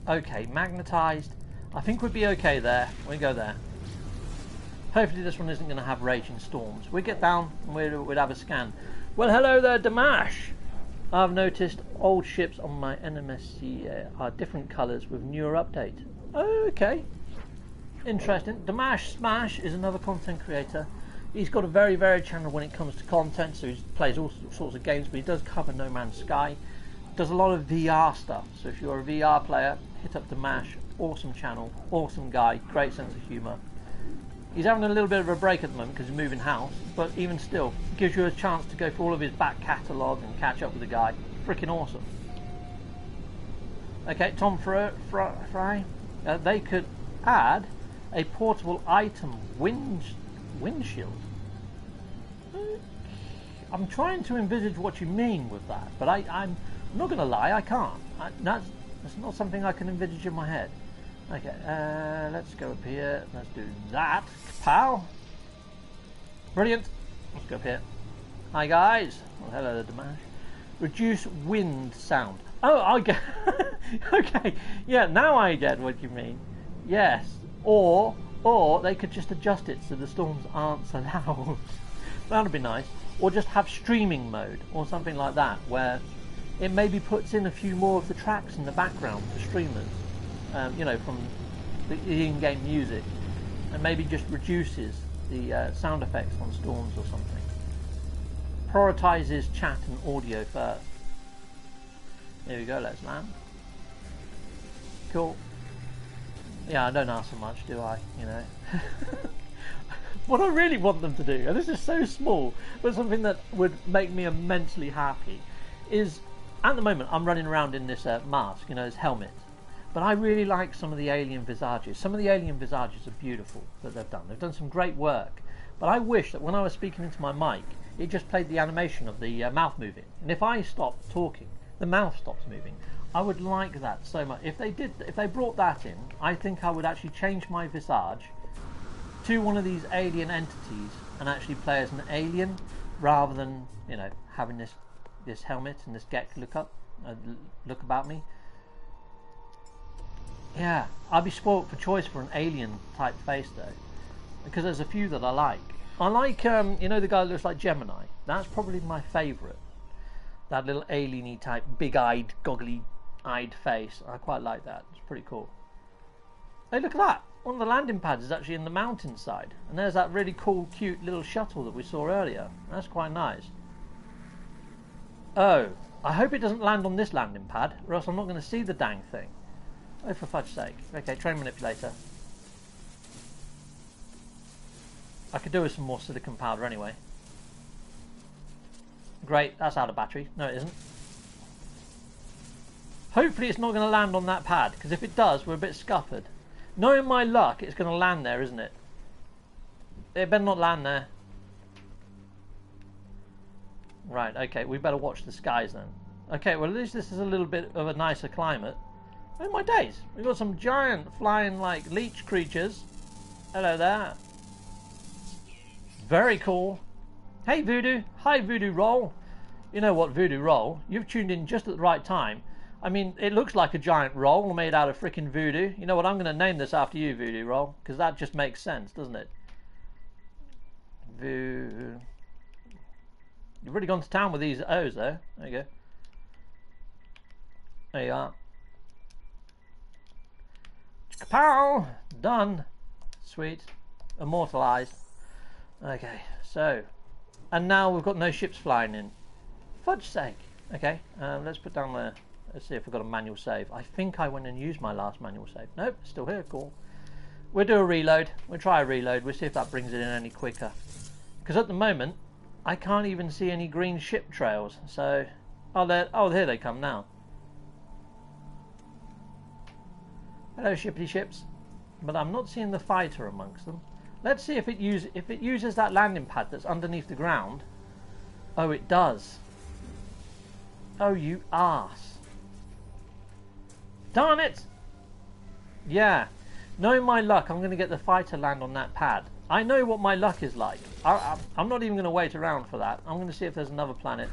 Okay, magnetized. I think we'd be okay there. We go there. Hopefully this one isn't going to have raging storms. We get down and we'd have a scan. Well, hello there, Damash. I've noticed old ships on my NMS are different colours with newer update. Okay. Interesting. Damash Smash is another content creator. He's got a very varied channel when it comes to content, so he plays all sorts of games, but he does cover No Man's Sky. Does a lot of VR stuff, so if you're a VR player, hit up Damash. Awesome channel, awesome guy, great sense of humour. He's having a little bit of a break at the moment because he's moving house, but even still, gives you a chance to go through all of his back catalogue and catch up with the guy. Freaking awesome. Okay, Tom Fry. They could add a portable item windshield. I'm trying to envisage what you mean with that, but I'm not going to lie, I can't. That's not something I can envisage in my head. Okay, let's go up here. Let's do that, pal. Brilliant. Let's go up here. Hi guys. Well, hello, Damash. Reduce wind sound. Oh, I get. Okay. Yeah, now I get what you mean. Yes. Or they could just adjust it so the storms aren't so loud. That'd be nice. Or just have streaming mode or something like that, where it maybe puts in a few more of the tracks in the background for streamers. You know, from the in-game music, and maybe just reduces the sound effects on storms or something. Prioritizes chat and audio first. There we go, let's land. Cool. Yeah, I don't ask so much, do I? You know. What I really want them to do, and this is so small, but something that would make me immensely happy, is at the moment I'm running around in this mask, you know, this helmet. But I really like some of the alien visages. Some of the alien visages are beautiful that they've done. They've done some great work. But I wish that when I was speaking into my mic, it just played the animation of the mouth moving. And if I stop talking, the mouth stops moving. I would like that so much. If they brought that in, I think I would actually change my visage to one of these alien entities and actually play as an alien rather than, you know, having this helmet and this Gek look about me. Yeah, I'd be spoilt for choice for an alien type face though, because there's a few that I like. I like, you know, the guy that looks like Gemini. That's probably my favourite. That little alien-y type, big-eyed, goggly-eyed face. I quite like that. It's pretty cool. Hey, look at that. One of the landing pads is actually in the mountainside. And there's that really cool, cute little shuttle that we saw earlier. That's quite nice. Oh, I hope it doesn't land on this landing pad, or else I'm not going to see the dang thing. Oh, for fudge's sake. Okay, train manipulator. I could do with some more silicon powder anyway. Great, that's out of battery. No, it isn't. Hopefully it's not going to land on that pad, because if it does, we're a bit scuppered. Knowing my luck, it's going to land there, isn't it? It better not land there. Right, okay, we better watch the skies then. Okay, well at least this is a little bit of a nicer climate. Oh my days, we've got some giant flying like leech creatures. Hello there. Very cool. Hey Voodoo. Hi Voodoo Roll. You know what, Voodoo Roll? You've tuned in just at the right time. I mean, it looks like a giant roll made out of freaking voodoo. You know what, I'm going to name this after you, Voodoo Roll, because that just makes sense, doesn't it? Voodoo. You've really gone to town with these O's though. There you go. There you are. Kapow! Done. Sweet. Immortalized. Okay, so. And now we've got no ships flying in. Fudge's sake. Okay, let's put down the. Let's see if we've got a manual save. I think I went and used my last manual save. Nope, still here. Cool. We'll do a reload. We'll try a reload. We'll see if that brings it in any quicker. Because at the moment, I can't even see any green ship trails. So, oh, here they come now. Hello, shippity ships. But I'm not seeing the fighter amongst them. Let's see if it uses that landing pad that's underneath the ground. Oh, it does. Oh, you arse. Darn it! Yeah. Knowing my luck, I'm going to get the fighter land on that pad. I know what my luck is like. I'm not even going to wait around for that. I'm going to see if there's another planet.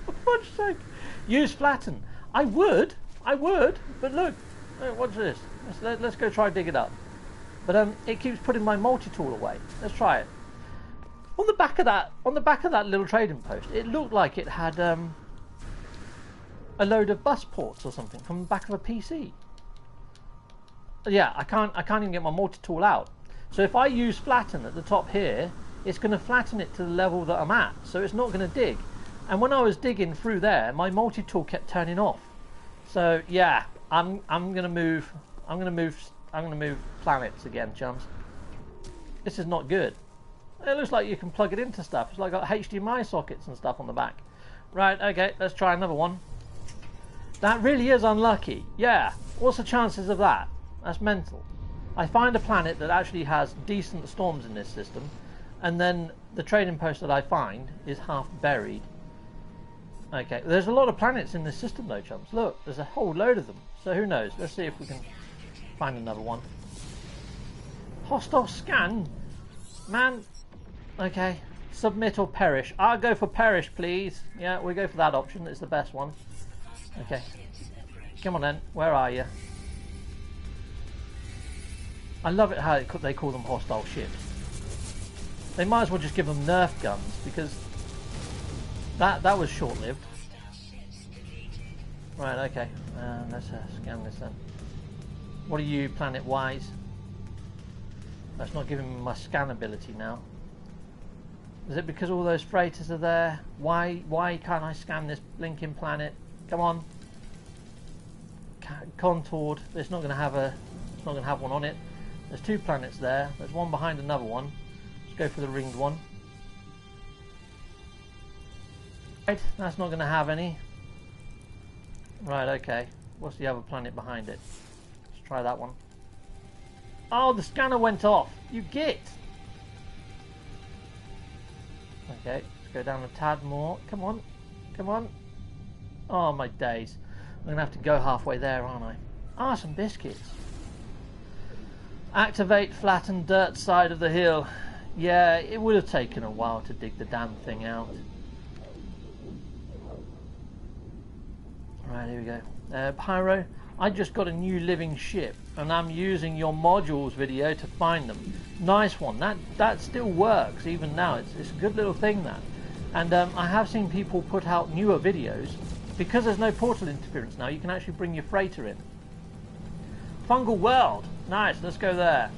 For God's sake. Use flatten. I would, but look. What's this? Let's go try dig it up. But it keeps putting my multi-tool away. Let's try it. On the back of that little trading post, it looked like it had a load of bus ports or something from the back of a PC. Yeah, I can't even get my multi-tool out. So if I use flatten at the top here, it's going to flatten it to the level that I'm at. So it's not going to dig. And when I was digging through there, my multi-tool kept turning off. So yeah, I'm going to move planets again, chums. This is not good. It looks like you can plug it into stuff. It's like got HDMI sockets and stuff on the back. Right, okay, let's try another one. That really is unlucky. Yeah, what's the chances of that? That's mental. I find a planet that actually has decent storms in this system, and then the trading post that I find is half buried. Okay, there's a lot of planets in this system though, chums. Look, there's a whole load of them. So who knows? Let's see if we can find another one. Hostile scan? Man. Okay. Submit or perish. I'll go for perish, please. Yeah, we'll go for that option. It's the best one. Okay. Come on then. Where are you? I love it how they call them hostile ships. They might as well just give them Nerf guns, because that was short-lived. Right, okay. Let's scan this then. What are you, planet-wise? That's not giving me my scan ability now. Is it because all those freighters are there? Why can't I scan this blinking planet? Come on. Contoured. It's not going to have one on it. There's 2 planets there. There's one behind another one. Let's go for the ringed one. Right, that's not going to have any. Right, okay. What's the other planet behind it? Let's try that one. Oh, the scanner went off. You git. Okay, let's go down a tad more. Come on. Come on. Oh, my days. I'm going to have to go halfway there, aren't I? Ah, some biscuits. Activate flattened dirt side of the hill. Yeah, it would have taken a while to dig the damn thing out. Right, here we go. Pyro, I just got a new living ship and I'm using your modules video to find them. Nice one. That still works even now. It's a good little thing, that. And I have seen people put out newer videos. Because there's no portal interference now, you can actually bring your freighter in. Fungal world. Nice, let's go there.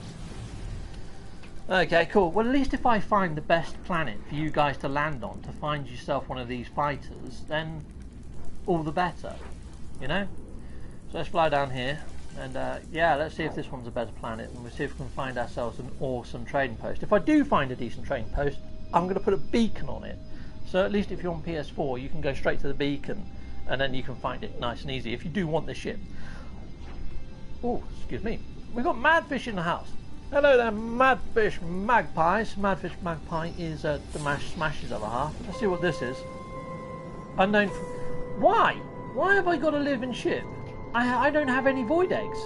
Okay, cool. Well, at least if I find the best planet for you guys to land on, to find yourself one of these fighters, then all the better, you know? So let's fly down here, and yeah, let's see if this one's a better planet, and we'll see if we can find ourselves an awesome trading post. If I do find a decent trading post, I'm going to put a beacon on it. So at least if you're on PS4, you can go straight to the beacon, and then you can find it nice and easy if you do want the ship. Oh, excuse me. We've got Madfish in the house. Hello there, Madfish Magpies. Madfish Magpie is Damash Smash's other half. Let's see what this is. Unknown. Why? Why have I got a living ship? I don't have any void eggs.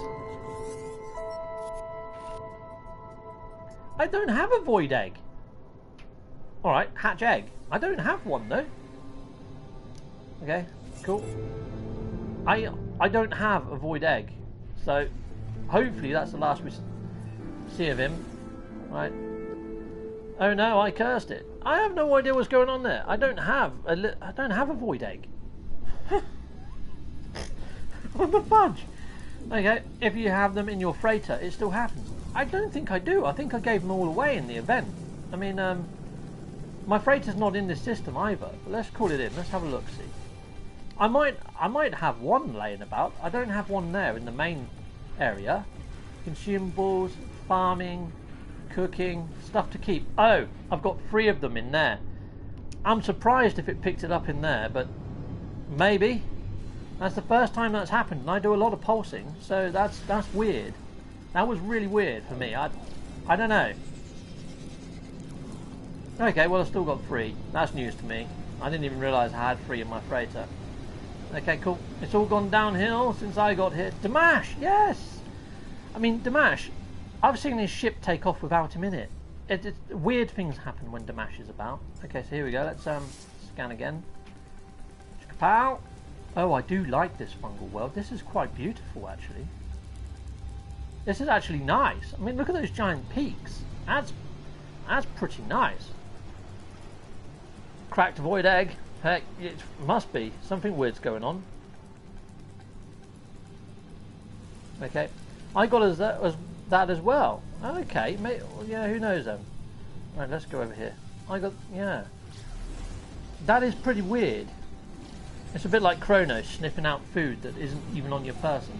I don't have a void egg. Alright, hatch egg. I don't have one though. Okay, cool. I don't have a void egg. So hopefully that's the last we see of him. Right. Oh no, I cursed it. I have no idea what's going on there. I don't have a void egg. What the fudge? Okay, if you have them in your freighter, it still happens. I don't think I do. I think I gave them all away in the event. I mean, my freighter's not in this system either. But let's call it in. Let's have a look. See, I might have one laying about. I don't have one there in the main area. Consumables, farming, cooking, stuff to keep. Oh, I've got 3 of them in there. I'm surprised if it picked it up in there, but maybe. That's the first time that's happened, and I do a lot of pulsing, so that's weird. That was really weird for me. I don't know. Okay, well I've still got 3. That's news to me. I didn't even realise I had 3 in my freighter. Okay, cool. It's all gone downhill since I got here. Damash, yes! I mean, Damash, I've seen his ship take off without him in it. Weird things happen when Damash is about. Okay, so here we go. Let's scan again. Kapow! Oh, I do like this fungal world. This is quite beautiful, actually. This is actually nice. I mean, look at those giant peaks. That's pretty nice. Cracked void egg. Heck, it must be. Something weird's going on. Okay. I got that as well. Okay. Yeah, who knows then? Right, let's go over here. Yeah. That is pretty weird. It's a bit like Chronos sniffing out food that isn't even on your person.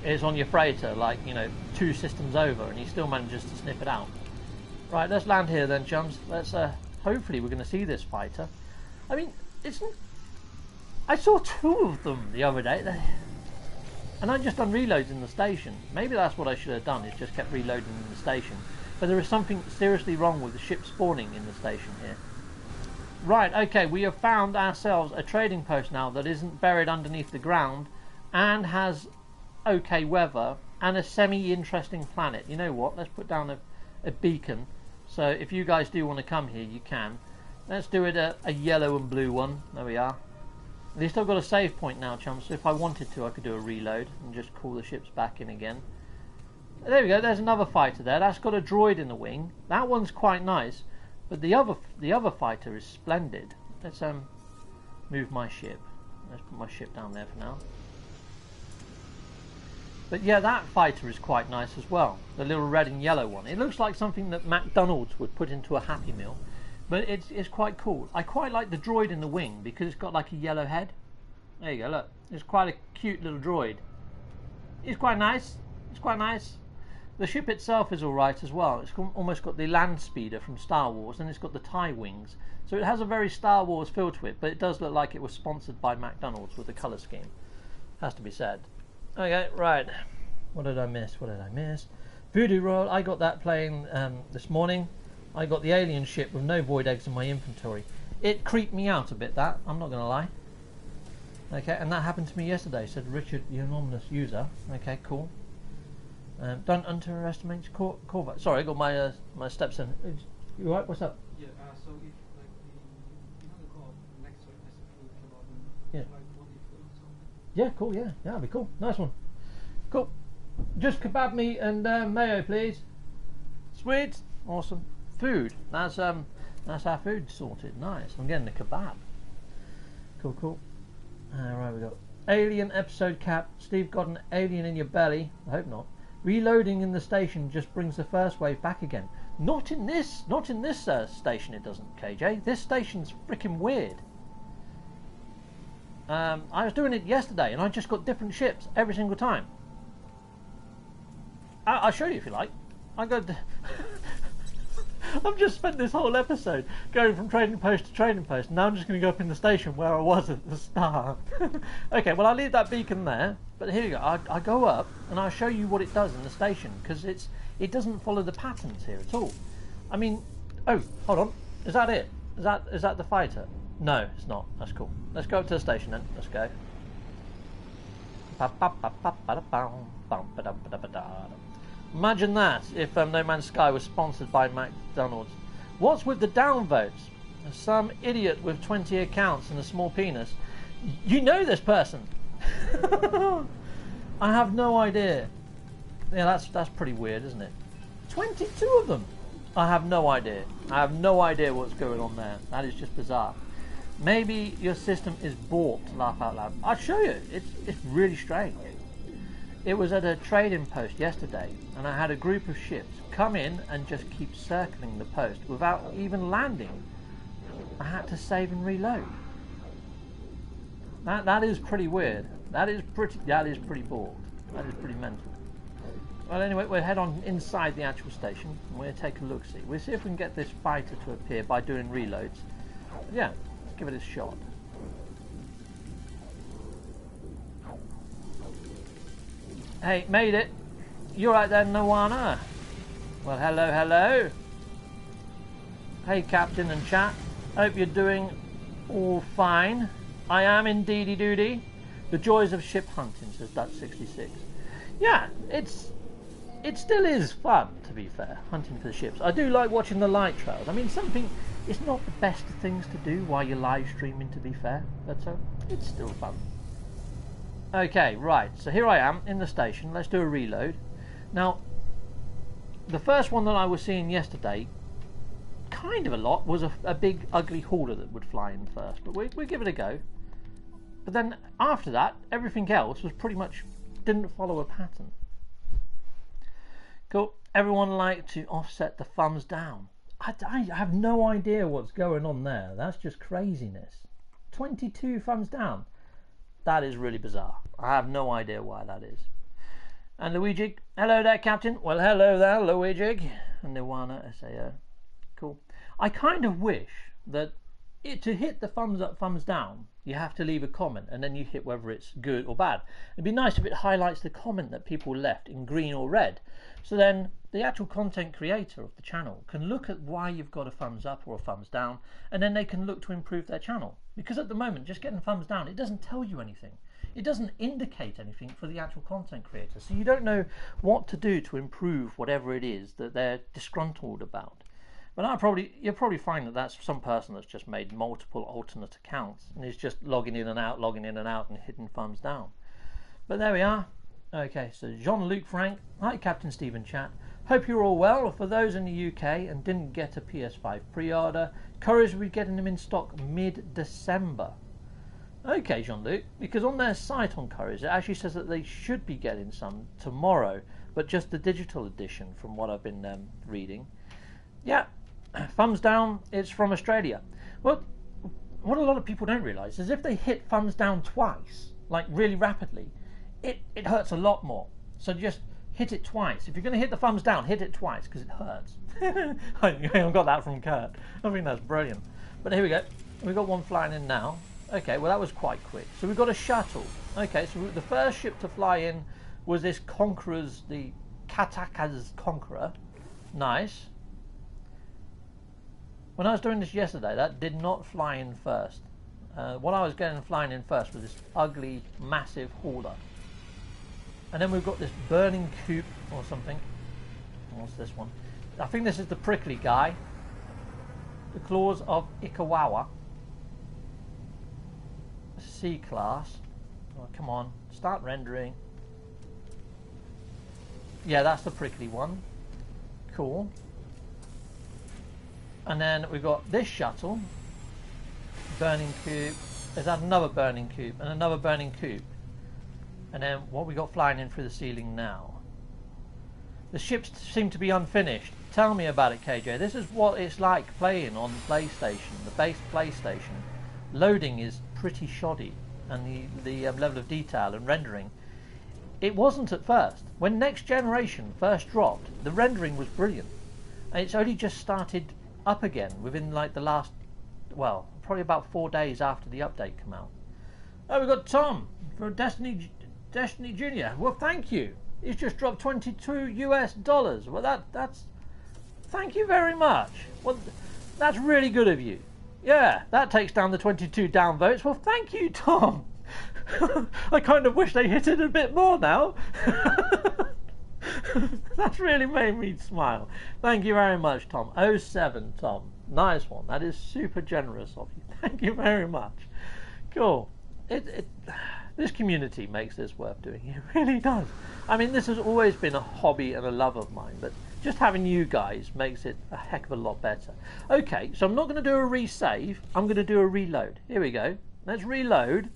It's on your freighter, like, you know, 2 systems over, and he still manages to sniff it out. Right, let's land here then, chums. Let's, hopefully we're going to see this fighter. I mean, I saw 2 of them the other day, and I just done reloads in the station. Maybe that's what I should have done, is just kept reloading in the station. But there is something seriously wrong with the ship spawning in the station here. Right, okay, we have found ourselves a trading post now that isn't buried underneath the ground and has okay weather and a semi-interesting planet. You know what, let's put down a beacon, so if you guys do want to come here, you can. Let's do it a yellow and blue one. There we are. At least I've got a save point now, chums, so if I wanted to, I could do a reload and just call the ships back in again. There we go, there's another fighter there. That's got a droid in the wing. That one's quite nice. But the other fighter is splendid. Let's move my ship. Let's put my ship down there for now. But yeah, that fighter is quite nice as well. The little red and yellow one. It looks like something that McDonald's would put into a Happy Meal. But it's quite cool. I quite like the droid in the wing because it's got like a yellow head. There you go, look. It's quite a cute little droid. It's quite nice. It's quite nice. The ship itself is alright as well. It's almost got the land speeder from Star Wars, and it's got the TIE wings. So it has a very Star Wars feel to it, but it does look like it was sponsored by McDonald's with the colour scheme. Has to be said. Okay, right. What did I miss? What did I miss? Voodoo Roll, I got that playing this morning. I got the alien ship with no void eggs in my inventory. It creeped me out a bit, that. I'm not going to lie. Okay, and that happened to me yesterday, said Richard, the anonymous user. Okay, cool. Don't underestimate Corvette. Sorry, I got my my steps in. You alright? What's up? Yeah, so if like you know the car next to it has a food kebab and Yeah. like what if or something? Yeah, cool, yeah. That'd be cool. Nice one. Cool. Just kebab meat and mayo, please. Sweet. Awesome. Food. That's our food sorted. Nice. I'm getting the kebab. Cool, cool. Right, we got alien episode cap. Steve got an alien in your belly. I hope not. Reloading in the station just brings the first wave back again. Not in this station it doesn't, KJ. This station's freaking weird. I was doing it yesterday and I just got different ships every single time. I'll show you if you like. I've just spent this whole episode going from trading post to trading post. Now I'm just going to go up in the station where I was at the start. Okay, well I'll leave that beacon there. But here you go. I go up and I'll show you what it does in the station because it doesn't follow the patterns here at all. I mean, oh, hold on. Is that it? Is that the fighter? No, it's not. That's cool. Let's go up to the station then. Let's go. Imagine that if No Man's Sky was sponsored by McDonald's. What's with the downvotes? Some idiot with 20 accounts and a small penis. You know this person. I have no idea. Yeah, that's pretty weird, isn't it? 22 of them. I have no idea. I have no idea what's going on there. That is just bizarre. Maybe your system is bought. Laugh out loud. I'll show you. It's really strange. It was at a trading post yesterday, and I had a group of ships come in and just keep circling the post without even landing. I had to save and reload. That is pretty weird. That is pretty bored. That is pretty mental. Well, anyway, we'll head on inside the actual station and we'll take a look. We'll see if we can get this fighter to appear by doing reloads. But yeah, let's give it a shot. Hey, made it. You right there, Nawana? Well, hello, hello. Hey, Captain and chat. Hope you're doing all fine. I am indeedy doody. The joys of ship hunting, says Dutch66. Yeah, it still is fun, to be fair, hunting for the ships. I do like watching the light trails. I mean, it's not the best of things to do while you're live streaming, to be fair, but it's still fun. Okay, right, so here I am in the station. Let's do a reload. Now, the first one that I was seeing yesterday, kind of a lot, was a big ugly hauler that would fly in first, but we give it a go. But then after that, everything else was pretty much didn't follow a pattern. Cool. Everyone like to offset the thumbs down. I have no idea what's going on there. That's just craziness. 22 thumbs down. That is really bizarre. I have no idea why that is. And Luigi, hello there, Captain. Well, hello there, Luigi. And Nirwana SAO. Cool. I kind of wish that to hit the thumbs up, thumbs down, you have to leave a comment and then you hit whether it's good or bad. It'd be nice if it highlights the comment that people left in green or red. So then the actual content creator of the channel can look at why you've got a thumbs up or a thumbs down, and then they can look to improve their channel. Because at the moment, just getting thumbs down, it doesn't tell you anything. It doesn't indicate anything for the actual content creator. So you don't know what to do to improve whatever it is that they're disgruntled about. But you'll probably find that that's some person that's just made multiple alternate accounts and is just logging in and out and hitting thumbs down. But there we are. Okay, so Jean-Luc Frank. Hi, Captain Stephen Chat. Hope you're all well. For those in the UK and didn't get a PS5 pre-order, Couriers will be getting them in stock mid-December. Okay, Jean-Luc, because on their site on Couriers, it actually says that they should be getting some tomorrow, but just the digital edition from what I've been reading. Yeah, thumbs down, it's from Australia. Well, what a lot of people don't realise is if they hit thumbs down twice, like really rapidly, it hurts a lot more. So just hit it twice. If you're going to hit the thumbs down, hit it twice because it hurts. I got that from Kurt. I think that's brilliant. But here we go. We've got one flying in now. Okay, well that was quite quick. So we've got a shuttle. Okay, so the first ship to fly in was this Conqueror's, the Kataka's Conqueror. Nice. When I was doing this yesterday, that did not fly in first. What I was getting flying in first was this ugly, massive hauler. And then we've got this burning coop or something. What's this one? I think this is the prickly guy. The Claws of Ikawawa. C class. Oh, come on, start rendering. Yeah, that's the prickly one. Cool. And then we've got this shuttle. Burning coop. There's another burning coop and another burning coop. And then what we got flying in through the ceiling now. The ships seem to be unfinished. Tell me about it, KJ. This is what it's like playing on PlayStation, the base PlayStation. Loading is pretty shoddy, and the level of detail and rendering. It wasn't at first. When Next Generation first dropped, the rendering was brilliant. And it's only just started up again within like the last, well, probably about 4 days after the update came out. Oh, we've got Tom for Destiny Junior. Well, thank you. He's just dropped $22 US. Well, that's thank you very much. Well, that's really good of you. Yeah, that takes down the 22 downvotes. Well, thank you, Tom. I kind of wish they hit it a bit more now. That's really made me smile. Thank you very much, Tom. 07, Tom. Nice one. That is super generous of you. Thank you very much. Cool. This community makes this worth doing. It really does. I mean, this has always been a hobby and a love of mine, but just having you guys makes it a heck of a lot better. Okay, so I'm not going to do a resave. I'm going to do a reload. Here we go. Let's reload,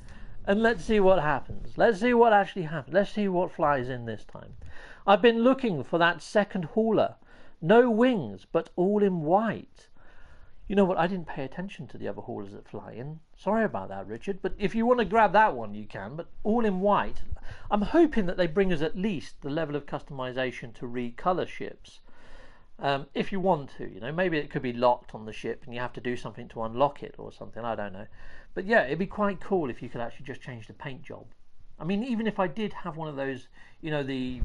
and let's see what happens. Let's see what actually happens. Let's see what flies in this time. I've been looking for that second hauler. No wings, but all in white. You know what? I didn't pay attention to the other haulers that fly in. Sorry about that, Richard. But if you want to grab that one, you can. But all in white. I'm hoping that they bring us at least the level of customization to recolor ships. If you want to, you know, maybe it could be locked on the ship and you have to do something to unlock it or something. I don't know. But yeah, it'd be quite cool if you could actually just change the paint job. I mean, even if I did have one of those, you know, the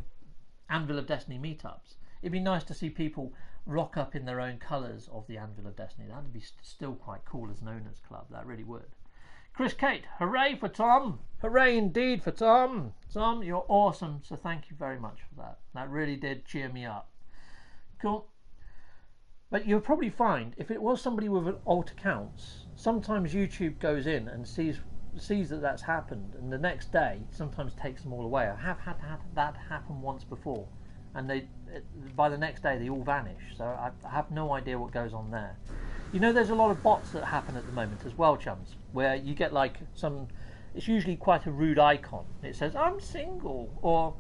Anvil of Destiny meetups, it'd be nice to see people rock up in their own colours of the Anvil of Destiny. That would be still quite cool as an owners club. That really would. Chris Kate, hooray for Tom. Hooray indeed for Tom. Tom, you're awesome. So thank you very much for that. That really did cheer me up. Cool. But you'll probably find if it was somebody with alt accounts, sometimes YouTube goes in and sees that that's happened, and the next day sometimes takes them all away. I have had that happen once before, and by the next day they all vanish. So I have no idea what goes on there. You know, there's a lot of bots that happen at the moment as well, chums, where you get like it's usually quite a rude icon. It says, "I'm single," or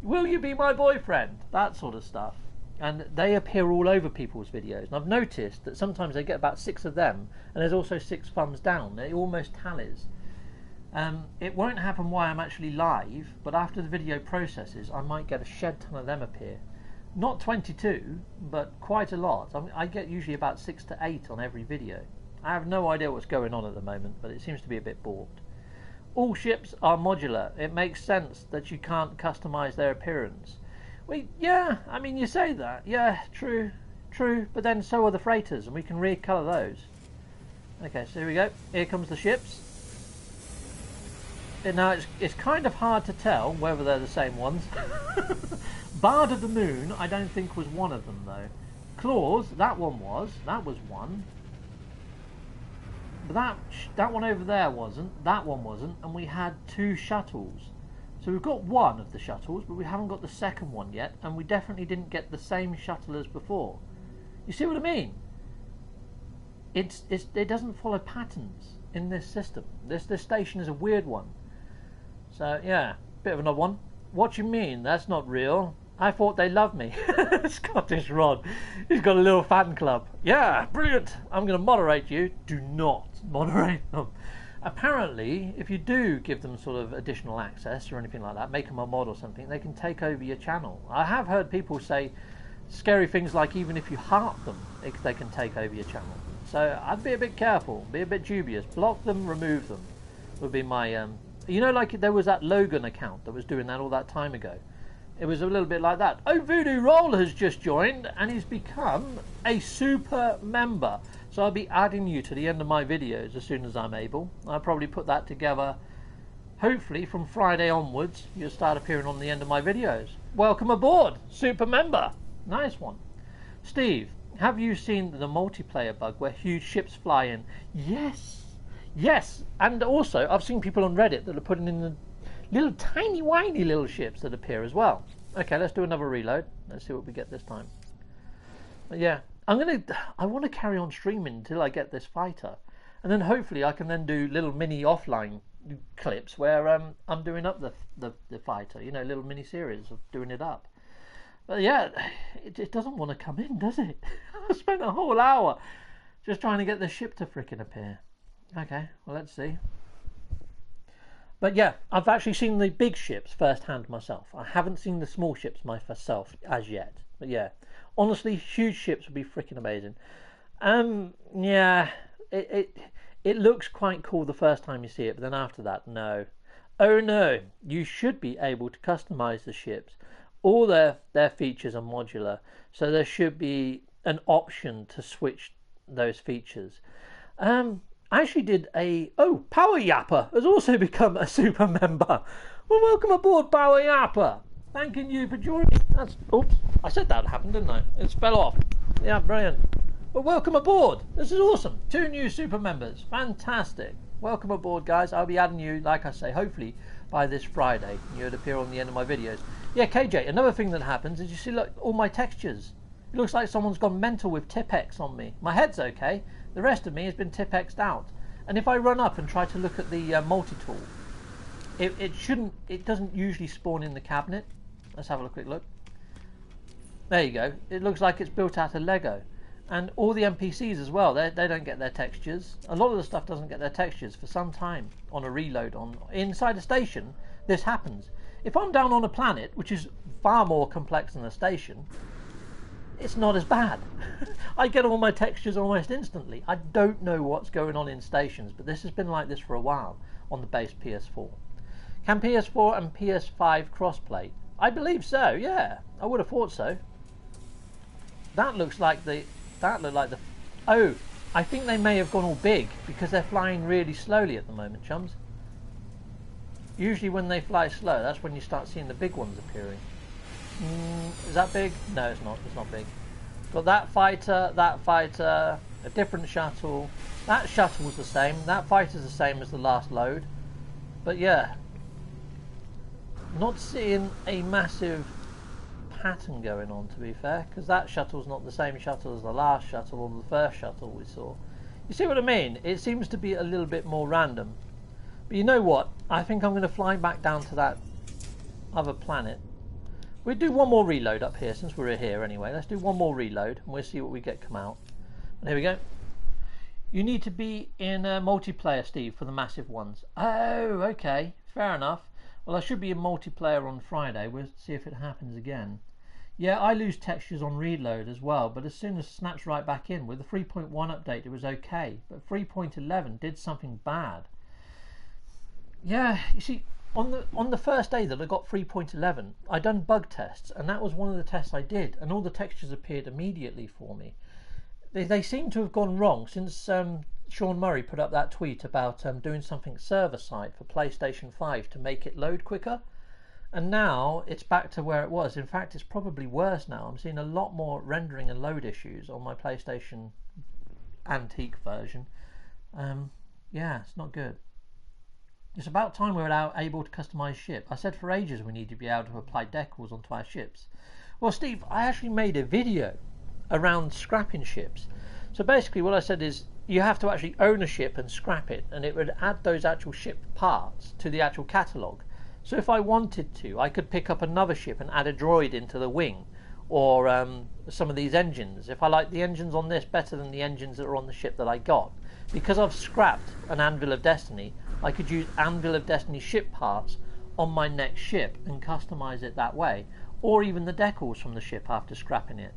"Will you be my boyfriend?" That sort of stuff. And they appear all over people's videos. And I've noticed that sometimes they get about 6 of them, and there's also 6 thumbs down. It almost tallies. It won't happen while I'm actually live, but after the video processes, I might get a shed ton of them appear. Not 22, but quite a lot. I get usually about 6 to 8 on every video. I have no idea what's going on at the moment, but it seems to be a bit balked. All ships are modular. It makes sense that you can't customize their appearance. Well, yeah, I mean, you say that. Yeah, true, but then so are the freighters, and we can recolour those. Okay, so here we go. Here comes the ships. And now it's kind of hard to tell whether they're the same ones. Bard of the Moon, I don't think was one of them, though. Claws, that one was. That was one. But that one over there wasn't. That one wasn't. And we had 2 shuttles. So we've got one of the shuttles, but we haven't got the second one yet, and we definitely didn't get the same shuttle as before. You see what I mean? It doesn't follow patterns in this system. This station is a weird one. So yeah, bit of an odd one. What you mean? That's not real. I thought they loved me. Scottish Rod. He's got a little fan club. Yeah, brilliant. I'm going to moderate you. Do not moderate them. apparently, if you do give them sort of additional access or anything like that, make them a mod or something, they can take over your channel. I have heard people say scary things like even if you heart them, they can take over your channel. So I'd be a bit careful, be a bit dubious. Block them, remove them would be my... you know, like there was that Logan account that was doing that all that time ago. It was a little bit like that. Oh, Voodoo Roll has just joined and he's become a super member. So I'll be adding you to the end of my videos as soon as I'm able. I'll probably put that together. Hopefully from Friday onwards, you'll start appearing on the end of my videos. Welcome aboard, super member. Nice one. Steve, have you seen the multiplayer bug where huge ships fly in? Yes. Yes. And also, I've seen people on Reddit that are putting in the little tiny whiny little ships that appear as well. Okay, let's do another reload. Let's see what we get this time. But yeah, I want to carry on streaming until I get this fighter. And then hopefully I can then do little mini offline clips where I'm doing up the fighter. You know, little mini series of doing it up. But yeah, it doesn't want to come in, does it? I spent a whole hour just trying to get the ship to frickin' appear. Okay, well, let's see. But yeah, I've actually seen the big ships firsthand myself. I haven't seen the small ships myself as yet. But yeah, honestly, huge ships would be freaking amazing. Yeah, it looks quite cool the first time you see it, but then after that, no. Oh no, you should be able to customize the ships. All their features are modular, so there should be an option to switch those features. I actually did Power Yapper has also become a super member. Well, welcome aboard, Power Yapper. Thanking you for joining. Oops, I said that happened, didn't I? It fell off. Yeah, brilliant. Well, welcome aboard. This is awesome. 2 new super members. Fantastic. Welcome aboard, guys. I'll be adding you, like I say, hopefully by this Friday. You'd appear on the end of my videos. Yeah, KJ, another thing that happens is you see, look, all my textures. It looks like someone's gone mental with Tipex on me. My head's okay. The rest of me has been Tipexed out. And if I run up and try to look at the multi-tool, it doesn't usually spawn in the cabinet. Let's have a quick look. There you go. It looks like it's built out of Lego. And all the NPCs as well, they don't get their textures. A lot of the stuff doesn't get their textures for some time on a reload. Inside a station, this happens. If I'm down on a planet, which is far more complex than a station, it's not as bad. I get all my textures almost instantly. I don't know what's going on in stations, but this has been like this for a while on the base PS4. Can PS4 and PS5 crossplay? I believe so, yeah. I would have thought so. That looks like oh, I think they may have gone all big because they're flying really slowly at the moment, chums. Usually when they fly slow, that's when you start seeing the big ones appearing. Is that big? No, it's not. It's not big. Got that fighter, a different shuttle. That shuttle's the same. That fighter's the same as the last load. But yeah, not seeing a massive pattern going on, to be fair, because that shuttle's not the same shuttle as the last shuttle or the first shuttle we saw. You see what I mean? It seems to be a little bit more random. But you know what? I think I'm going to fly back down to that other planet. We'll do one more reload up here since we're here anyway. Let's do one more reload and we'll see what we get come out. And here we go. You need to be in a multiplayer, Steve, for the massive ones. Oh, okay. Fair enough. Well, I should be in multiplayer on Friday. We'll see if it happens again. Yeah, I lose textures on reload as well, but as soon as it snaps right back in, with the 3.1 update it was okay, but 3.11 did something bad. Yeah, you see, on the first day that I got 3.11, I done bug tests, and that was one of the tests I did, and all the textures appeared immediately for me. They seem to have gone wrong since Sean Murray put up that tweet about doing something server-side for PlayStation 5 to make it load quicker. And now it's back to where it was. In fact, it's probably worse now. I'm seeing a lot more rendering and load issues on my PlayStation antique version. Yeah, it's not good. It's about time we were able to customize ship. I said for ages we need to be able to apply decals onto our ships. Well, Steve, I actually made a video around scrapping ships. So basically what I said is you have to actually own a ship and scrap it, and it would add those actual ship parts to the actual catalogue. So if I wanted to, I could pick up another ship and add a droid into the wing, or some of these engines. If I like the engines on this better than the engines that are on the ship that I got, because I've scrapped an Anvil of Destiny, I could use Anvil of Destiny ship parts on my next ship and customize it that way, or even the decals from the ship after scrapping it.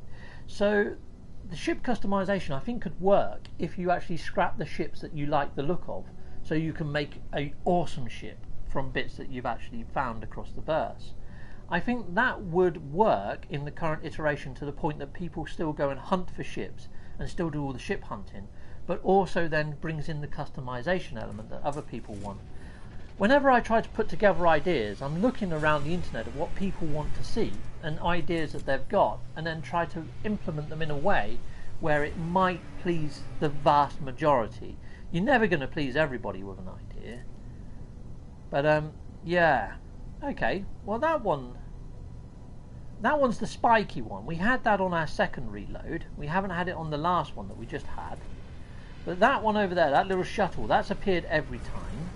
So the ship customization, I think, could work if you actually scrap the ships that you like the look of, so you can make an awesome ship from bits that you've actually found across the verse. I think that would work in the current iteration, to the point that people still go and hunt for ships and still do all the ship hunting, but also then brings in the customization element that other people want. Whenever I try to put together ideas, I'm looking around the internet at what people want to see and ideas that they've got, and then try to implement them in a way where it might please the vast majority. You're never going to please everybody with an idea. But yeah. Okay, well that one's the spiky one. We had that on our second reload. We haven't had it on the last one that we just had. But that one over there, that little shuttle, that's appeared every time.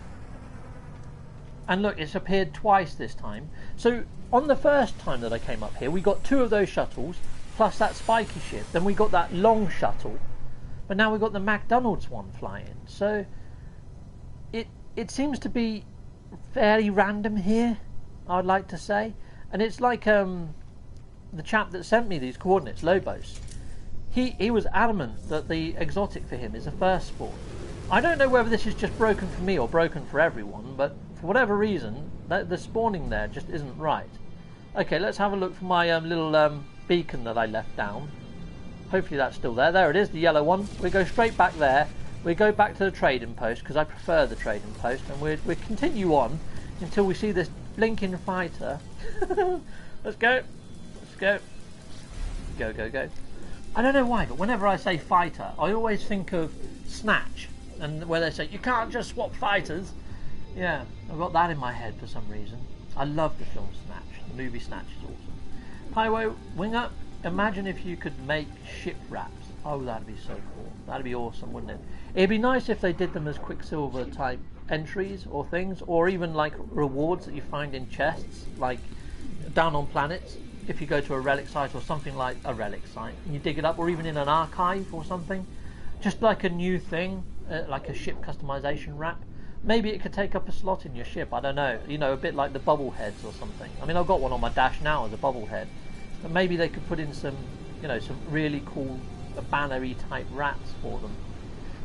And look, it's appeared twice this time. So on the first time that I came up here, we got 2 of those shuttles, plus that spiky ship. Then we got that long shuttle. But now we've got the McDonald's one flying. So it seems to be fairly random here, I'd like to say. And it's like the chap that sent me these coordinates, Lobos. He was adamant that the exotic for him is a first spawn. I don't know whether this is just broken for me or broken for everyone, but for whatever reason, the spawning there just isn't right. Okay, let's have a look for my little beacon that I left down. Hopefully that's still there. There it is, the yellow one. We go straight back there. We go back to the trading post, because I prefer the trading post, and we continue on until we see this blinking fighter. Let's go. Let's go. Go, go, go. I don't know why, but whenever I say fighter, I always think of Snatch, and where they say, you can't just swap fighters. Yeah, I've got that in my head for some reason. I love the film Snatch. The movie Snatch is awesome. Highway Winger, imagine if you could make ship wraps. Oh, that'd be so cool. That'd be awesome, wouldn't it? It'd be nice if they did them as Quicksilver type entries or things, or even like rewards that you find in chests, like down on planets. If you go to a relic site or something like a relic site, and you dig it up, or even in an archive or something, just like a new thing, like a ship customization wrap. Maybe it could take up a slot in your ship. I don't know. You know, a bit like the bubble heads or something. I mean, I've got one on my dash now as a bubble head, but maybe they could put in some, you know, some really cool banner-y type wraps for them.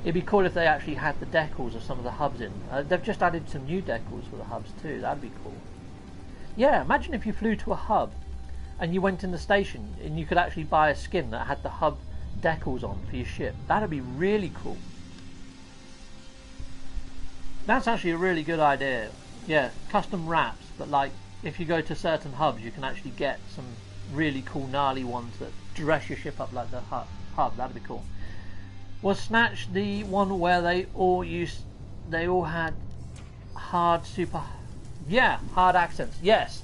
It'd be cool if they actually had the decals of some of the hubs in. They've just added some new decals for the hubs too. That'd be cool. Yeah, imagine if you flew to a hub and you went in the station and you could actually buy a skin that had the hub decals on for your ship. That'd be really cool. That's actually a really good idea. Yeah, custom wraps, but like if you go to certain hubs, you can actually get some really cool gnarly ones that dress your ship up like the hub. That'd be cool. Was Snatch the one where they all had hard hard accents? Yes.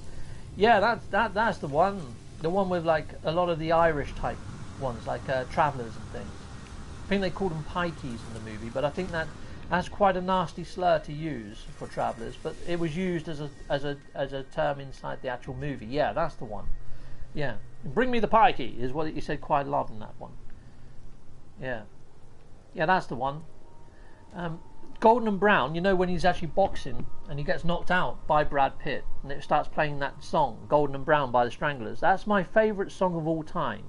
Yeah, that's the one. The one with like a lot of the Irish type ones, like travellers and things. I think they called them pikeys in the movie, but I think that's quite a nasty slur to use for travellers. But it was used as a term inside the actual movie. Yeah, that's the one. Yeah, bring me the pikey is what you said quite a lot in that one. Yeah, that's the one. Golden and Brown, you know, when he's actually boxing and he gets knocked out by Brad Pitt and it starts playing that song, Golden and Brown by the Stranglers. That's my favourite song of all time.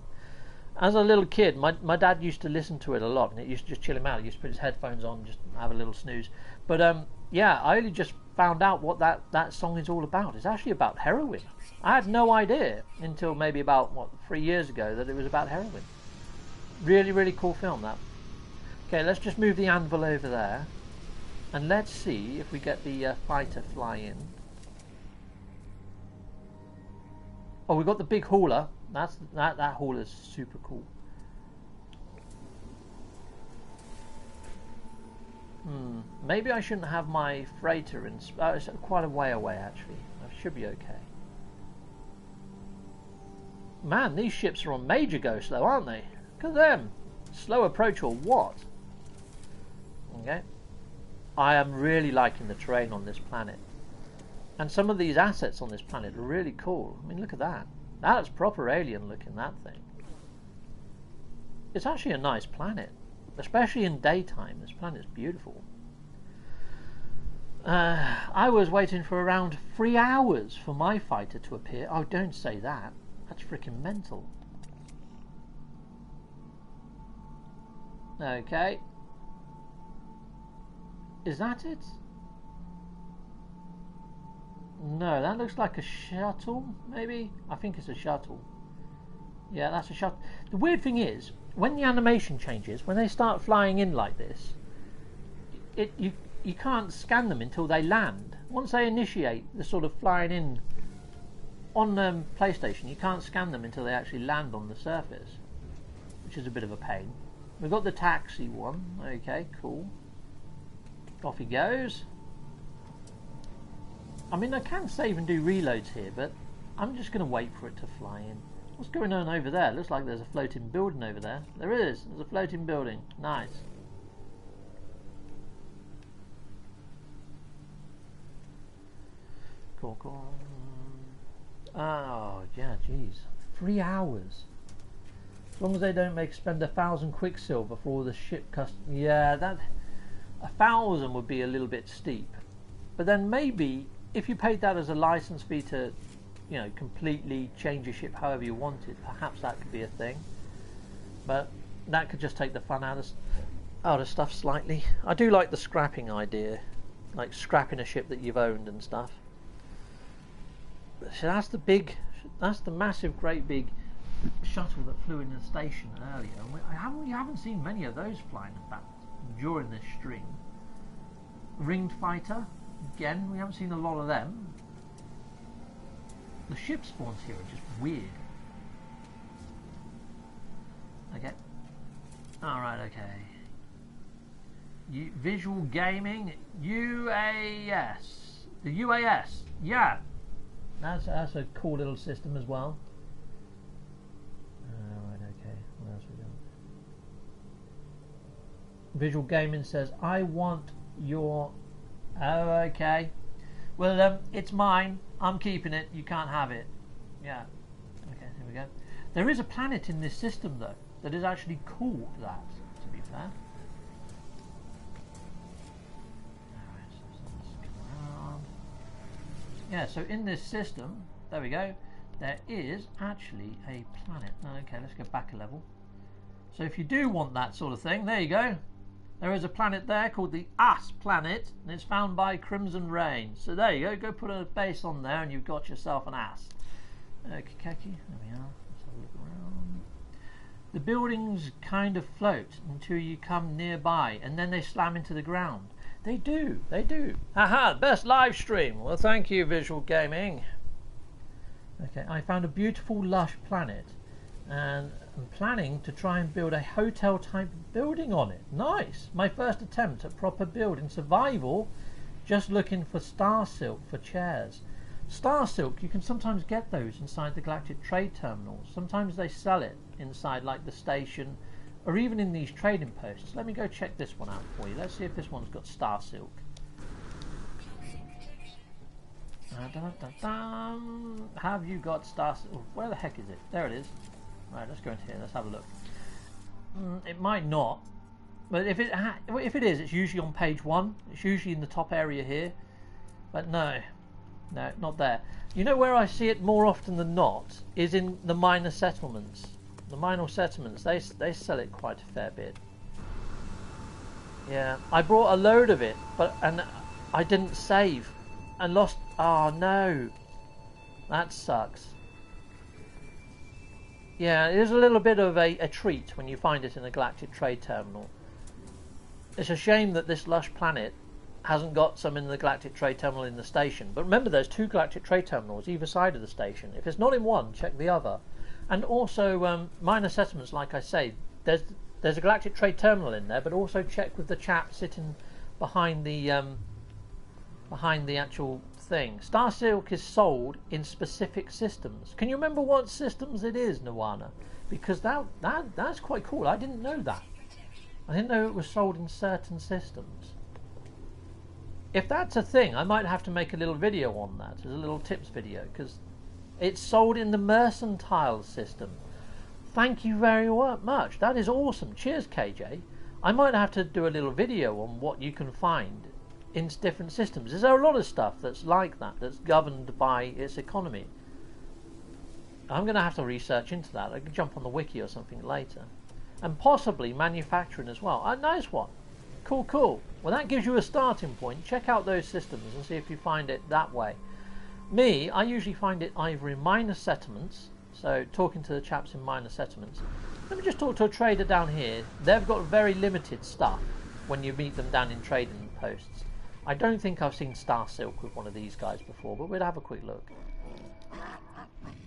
As a little kid, my dad used to listen to it a lot, and it used to just chill him out. He used to put his headphones on and just have a little snooze. But yeah, I only just found out what that song is all about. It's actually about heroin. I had no idea until maybe about 3 years ago that it was about heroin. Really, really cool film, that. Okay, let's just move the anvil over there. And let's see if we get the fighter fly in. Oh, we've got the big hauler. That hauler's super cool. Maybe I shouldn't have my freighter in... it's quite a way away, actually. I should be okay. Man, these ships are on major go slow, aren't they? Look at them. Slow approach or what? Okay. I am really liking the terrain on this planet. And some of these assets on this planet are really cool. I mean, look at that. That's proper alien looking, that thing. It's actually a nice planet, especially in daytime. This planet's beautiful. I was waiting for around 3 hours for my fighter to appear. Oh, don't say that. That's freaking mental. Okay. Is that it? No, that looks like a shuttle, maybe? I think it's a shuttle. Yeah, that's a shuttle. The weird thing is, when the animation changes, when they start flying in like this, you can't scan them until they land. Once they initiate the sort of flying in on PlayStation, you can't scan them until they actually land on the surface, which is a bit of a pain. We've got the taxi one. Okay, cool. Off he goes. I mean, I can save and do reloads here, but I'm just going to wait for it to fly in. What's going on over there? Looks like there's a floating building over there. There is. There's a floating building. Nice. Cool, cool. Oh, yeah, geez. 3 hours. As long as they don't spend 1,000 quicksilver for all the ship yeah, that 1,000 would be a little bit steep. But then maybe if you paid that as a license fee to, you know, completely change your ship however you wanted, perhaps that could be a thing. But that could just take the fun out of stuff slightly. I do like the scrapping idea, like scrapping a ship that you've owned and stuff. So that's the massive, great big shuttle that flew in the station earlier. We haven't seen many of those flying about during this stream. Ringed fighter, again, we haven't seen a lot of them. The ship spawns here are just weird. Okay. Alright, okay. Visual gaming, UAS. The UAS, yeah. That's a cool little system as well. Alright, okay. What else we got? Visual gaming says, I want your... Oh, okay. Well, it's mine. I'm keeping it. You can't have it. Yeah. Okay, here we go. There is a planet in this system, though, that is actually called that, to be fair. Alright, so let's come around. Yeah, so in this system, there we go, there is actually a planet. Okay, let's go back a level. So if you do want that sort of thing, there you go. There is a planet there called the Ass Planet, and it's found by Crimson Rain. So there you go, go put a base on there and you've got yourself an ass. Okay, there we are. Let's have a look around. The buildings kind of float until you come nearby, and then they slam into the ground. They do, they do. Haha, best live stream. Well, thank you, Visual Gaming. Okay, I found a beautiful, lush planet, and I'm planning to try and build a hotel type building on it. Nice. My first attempt at proper building survival. Just looking for star silk for chairs. Star silk, you can sometimes get those inside the Galactic Trade Terminals. Sometimes they sell it inside like the station or even in these trading posts. Let me go check this one out for you. Let's see if this one's got star silk. Have you got star silk? Where the heck is it? There it is. Right, let's go into here. Let's have a look. It might not, but if it is, it's usually on page 1. It's usually in the top area here. But no, not there. You know where I see it more often than not is in the minor settlements. The minor settlements, they sell it quite a fair bit. Yeah, I brought a load of it, and I didn't save and lost. Oh no, that sucks. Yeah, it is a little bit of a treat when you find it in a Galactic Trade Terminal. It's a shame that this lush planet hasn't got some in the Galactic Trade Terminal in the station. But remember, there's 2 Galactic Trade Terminals either side of the station. If it's not in one, check the other. And also, minor settlements, like I say, there's a Galactic Trade Terminal in there, but also check with the chap sitting behind the actual thing. Star Silk is sold in specific systems. Can you remember what systems it is, Nirwana? Because that's quite cool. I didn't know that. I didn't know it was sold in certain systems. If that's a thing, I might have to make a little video on that as a little tips video, because It's sold in the mercantile system. Thank you very much. That is awesome. Cheers, KJ. I might have to do a little video on what you can find in different systems. There's a lot of stuff that's like that, that's governed by its economy. I'm going to have to research into that. I could jump on the wiki or something later. And possibly manufacturing as well. A nice one. Cool, cool. Well, that gives you a starting point. Check out those systems and see if you find it that way. Me, I usually find it either in minor settlements, so talking to the chaps in minor settlements. Let me just talk to a trader down here. They've got very limited stuff when you meet them down in trading posts. I don't think I've seen Star Silk with one of these guys before, but we'll have a quick look.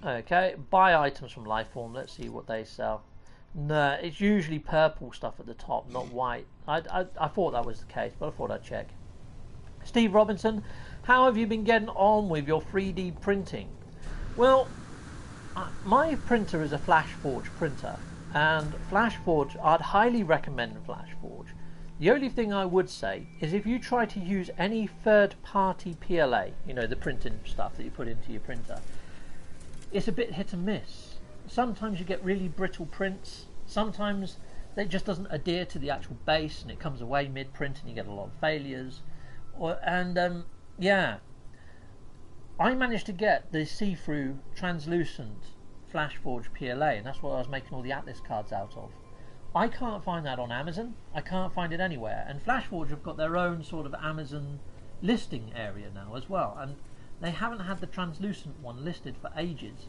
Okay, buy items from Lifeform. Let's see what they sell. No, it's usually purple stuff at the top, not white. I thought that was the case, but I thought I'd check. Steve Robinson, how have you been getting on with your 3D printing? Well, my printer is a FlashForge printer, and FlashForge, I'd highly recommend FlashForge. The only thing I would say is if you try to use any third-party PLA, you know, the printing stuff that you put into your printer, it's a bit hit and miss. Sometimes you get really brittle prints, sometimes it just doesn't adhere to the actual base and it comes away mid-print and you get a lot of failures. Yeah, I managed to get the see-through translucent FlashForge PLA, and that's what I was making all the Atlas cards out of. I can't find that on Amazon. I can't find it anywhere. And FlashForge have got their own sort of Amazon listing area now as well, and they haven't had the translucent one listed for ages.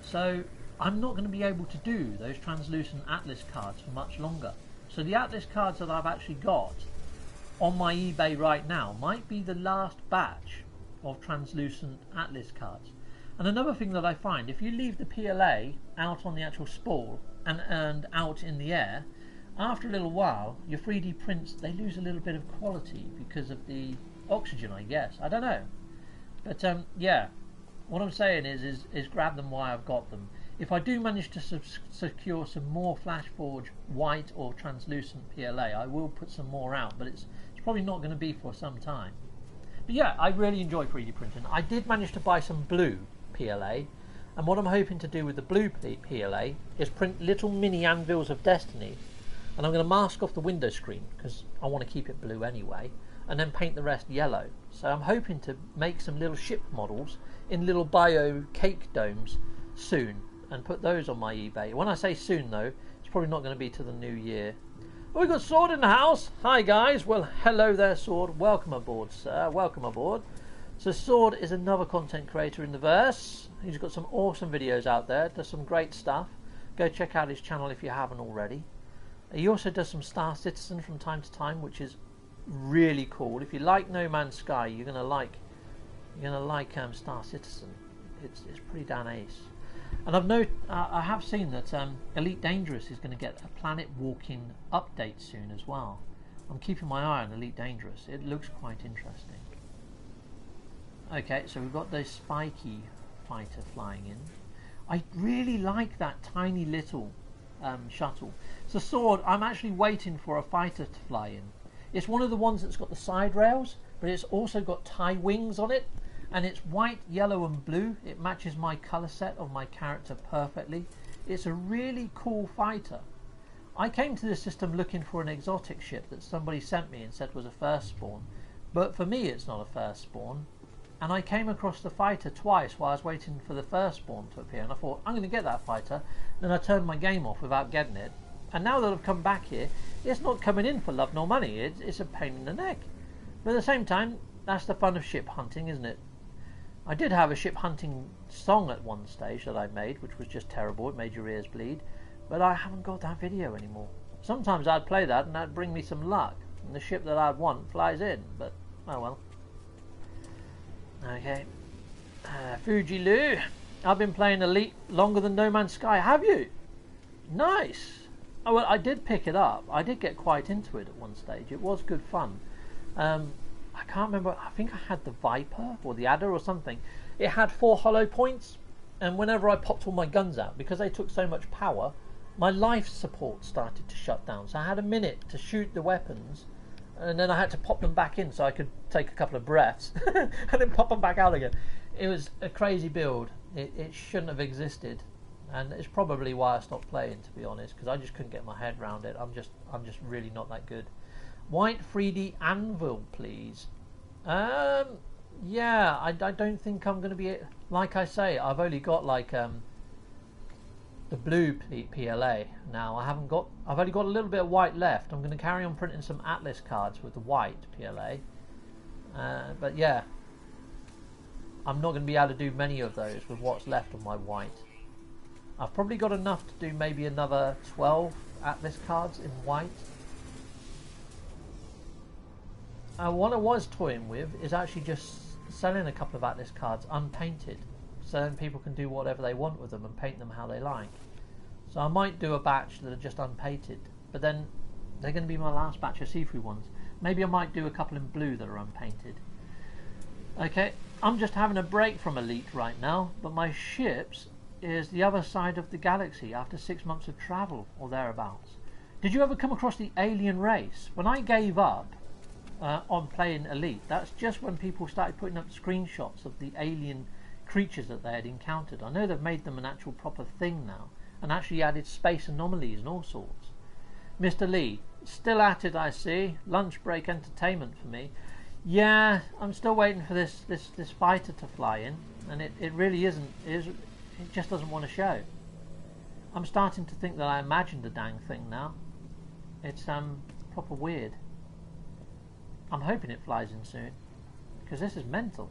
So I'm not going to be able to do those translucent Atlas cards for much longer. So the Atlas cards that I've actually got on my eBay right now might be the last batch of translucent Atlas cards. And another thing that I find, if you leave the PLA out on the actual spool and out in the air, after a little while your 3D prints, they lose a little bit of quality because of the oxygen, I guess. I don't know. But yeah, what I'm saying is grab them while I've got them. If I do manage to secure some more FlashForge white or translucent PLA, I will put some more out, but it's probably not going to be for some time. But yeah, I really enjoy 3D printing. I did manage to buy some blue PLA, and what I'm hoping to do with the blue PLA is print little mini anvils of destiny, and I'm going to mask off the window screen because I want to keep it blue anyway, and then paint the rest yellow. So I'm hoping to make some little ship models in little bio cake domes soon and put those on my eBay. When I say soon though, it's probably not going to be to the new year. Oh, we've got Sword in the house. Hi guys. Well, hello there, Sword. Welcome aboard, sir. Welcome aboard. So Sword is another content creator in the verse. He's got some awesome videos out there. Does some great stuff. Go check out his channel if you haven't already. He also does some Star Citizen from time to time, which is really cool. If you like No Man's Sky, you're gonna like Star Citizen. It's pretty damn ace. And I have seen that Elite Dangerous is going to get a planet walking update soon as well. I'm keeping my eye on Elite Dangerous. It looks quite interesting. Okay, so we've got the spiky fighter flying in. I really like that tiny little shuttle. So Sword, I'm actually waiting for a fighter to fly in. It's one of the ones that's got the side rails, but it's also got tie wings on it. And it's white, yellow and blue. It matches my colour set of my character perfectly. It's a really cool fighter. I came to this system looking for an exotic ship that somebody sent me and said was a first spawn. But for me it's not a first spawn. And I came across the fighter twice while I was waiting for the first spawn to appear. And I thought, I'm going to get that fighter. Then I turned my game off without getting it. And now that I've come back here, it's not coming in for love nor money. It's a pain in the neck. But at the same time, that's the fun of ship hunting, isn't it? I did have a ship hunting song at one stage that I made, which was just terrible. It made your ears bleed. But I haven't got that video anymore. Sometimes I'd play that and that'd bring me some luck. And the ship that I'd want flies in. But, oh well. Okay. Fuji Lou. I've been playing Elite longer than No Man's Sky. Have you? Nice. Oh, well, I did pick it up. I did get quite into it at one stage. It was good fun. I can't remember, I think I had the Viper or the Adder or something. It had 4 hollow points, and whenever I popped all my guns out, because they took so much power, my life support started to shut down. So I had a minute to shoot the weapons, and then I had to pop them back in so I could take a couple of breaths, and then pop them back out again. It was a crazy build. It shouldn't have existed, and it's probably why I stopped playing, to be honest, because I just couldn't get my head around it. I'm just really not that good. White 3D anvil, please. Yeah, I don't think I'm going to be, like I say, I've only got like the blue PLA now. I've only got a little bit of white left. I'm going to carry on printing some Atlas cards with the white PLA, but yeah, I'm not going to be able to do many of those with what's left of my white. I've probably got enough to do maybe another 12 Atlas cards in white. What I was toying with is actually just selling a couple of Atlas cards unpainted, so then people can do whatever they want with them and paint them how they like. So I might do a batch that are just unpainted, but then they're going to be my last batch of see-through ones. Maybe I might do a couple in blue that are unpainted. Okay, I'm just having a break from Elite right now, but my ships is the other side of the galaxy after 6 months of travel or thereabouts. Did you ever come across the alien race? When I gave up on playing Elite, that's just when people started putting up screenshots of the alien creatures that they had encountered. I know they've made them an actual proper thing now and actually added space anomalies and all sorts. Mr. Lee, still at it, I see. Lunch break entertainment for me. Yeah, I'm still waiting for this fighter to fly in, and it really isn't. It just doesn't want to show. I'm starting to think that I imagined the dang thing now. It's proper weird. I'm hoping it flies in soon, because this is mental.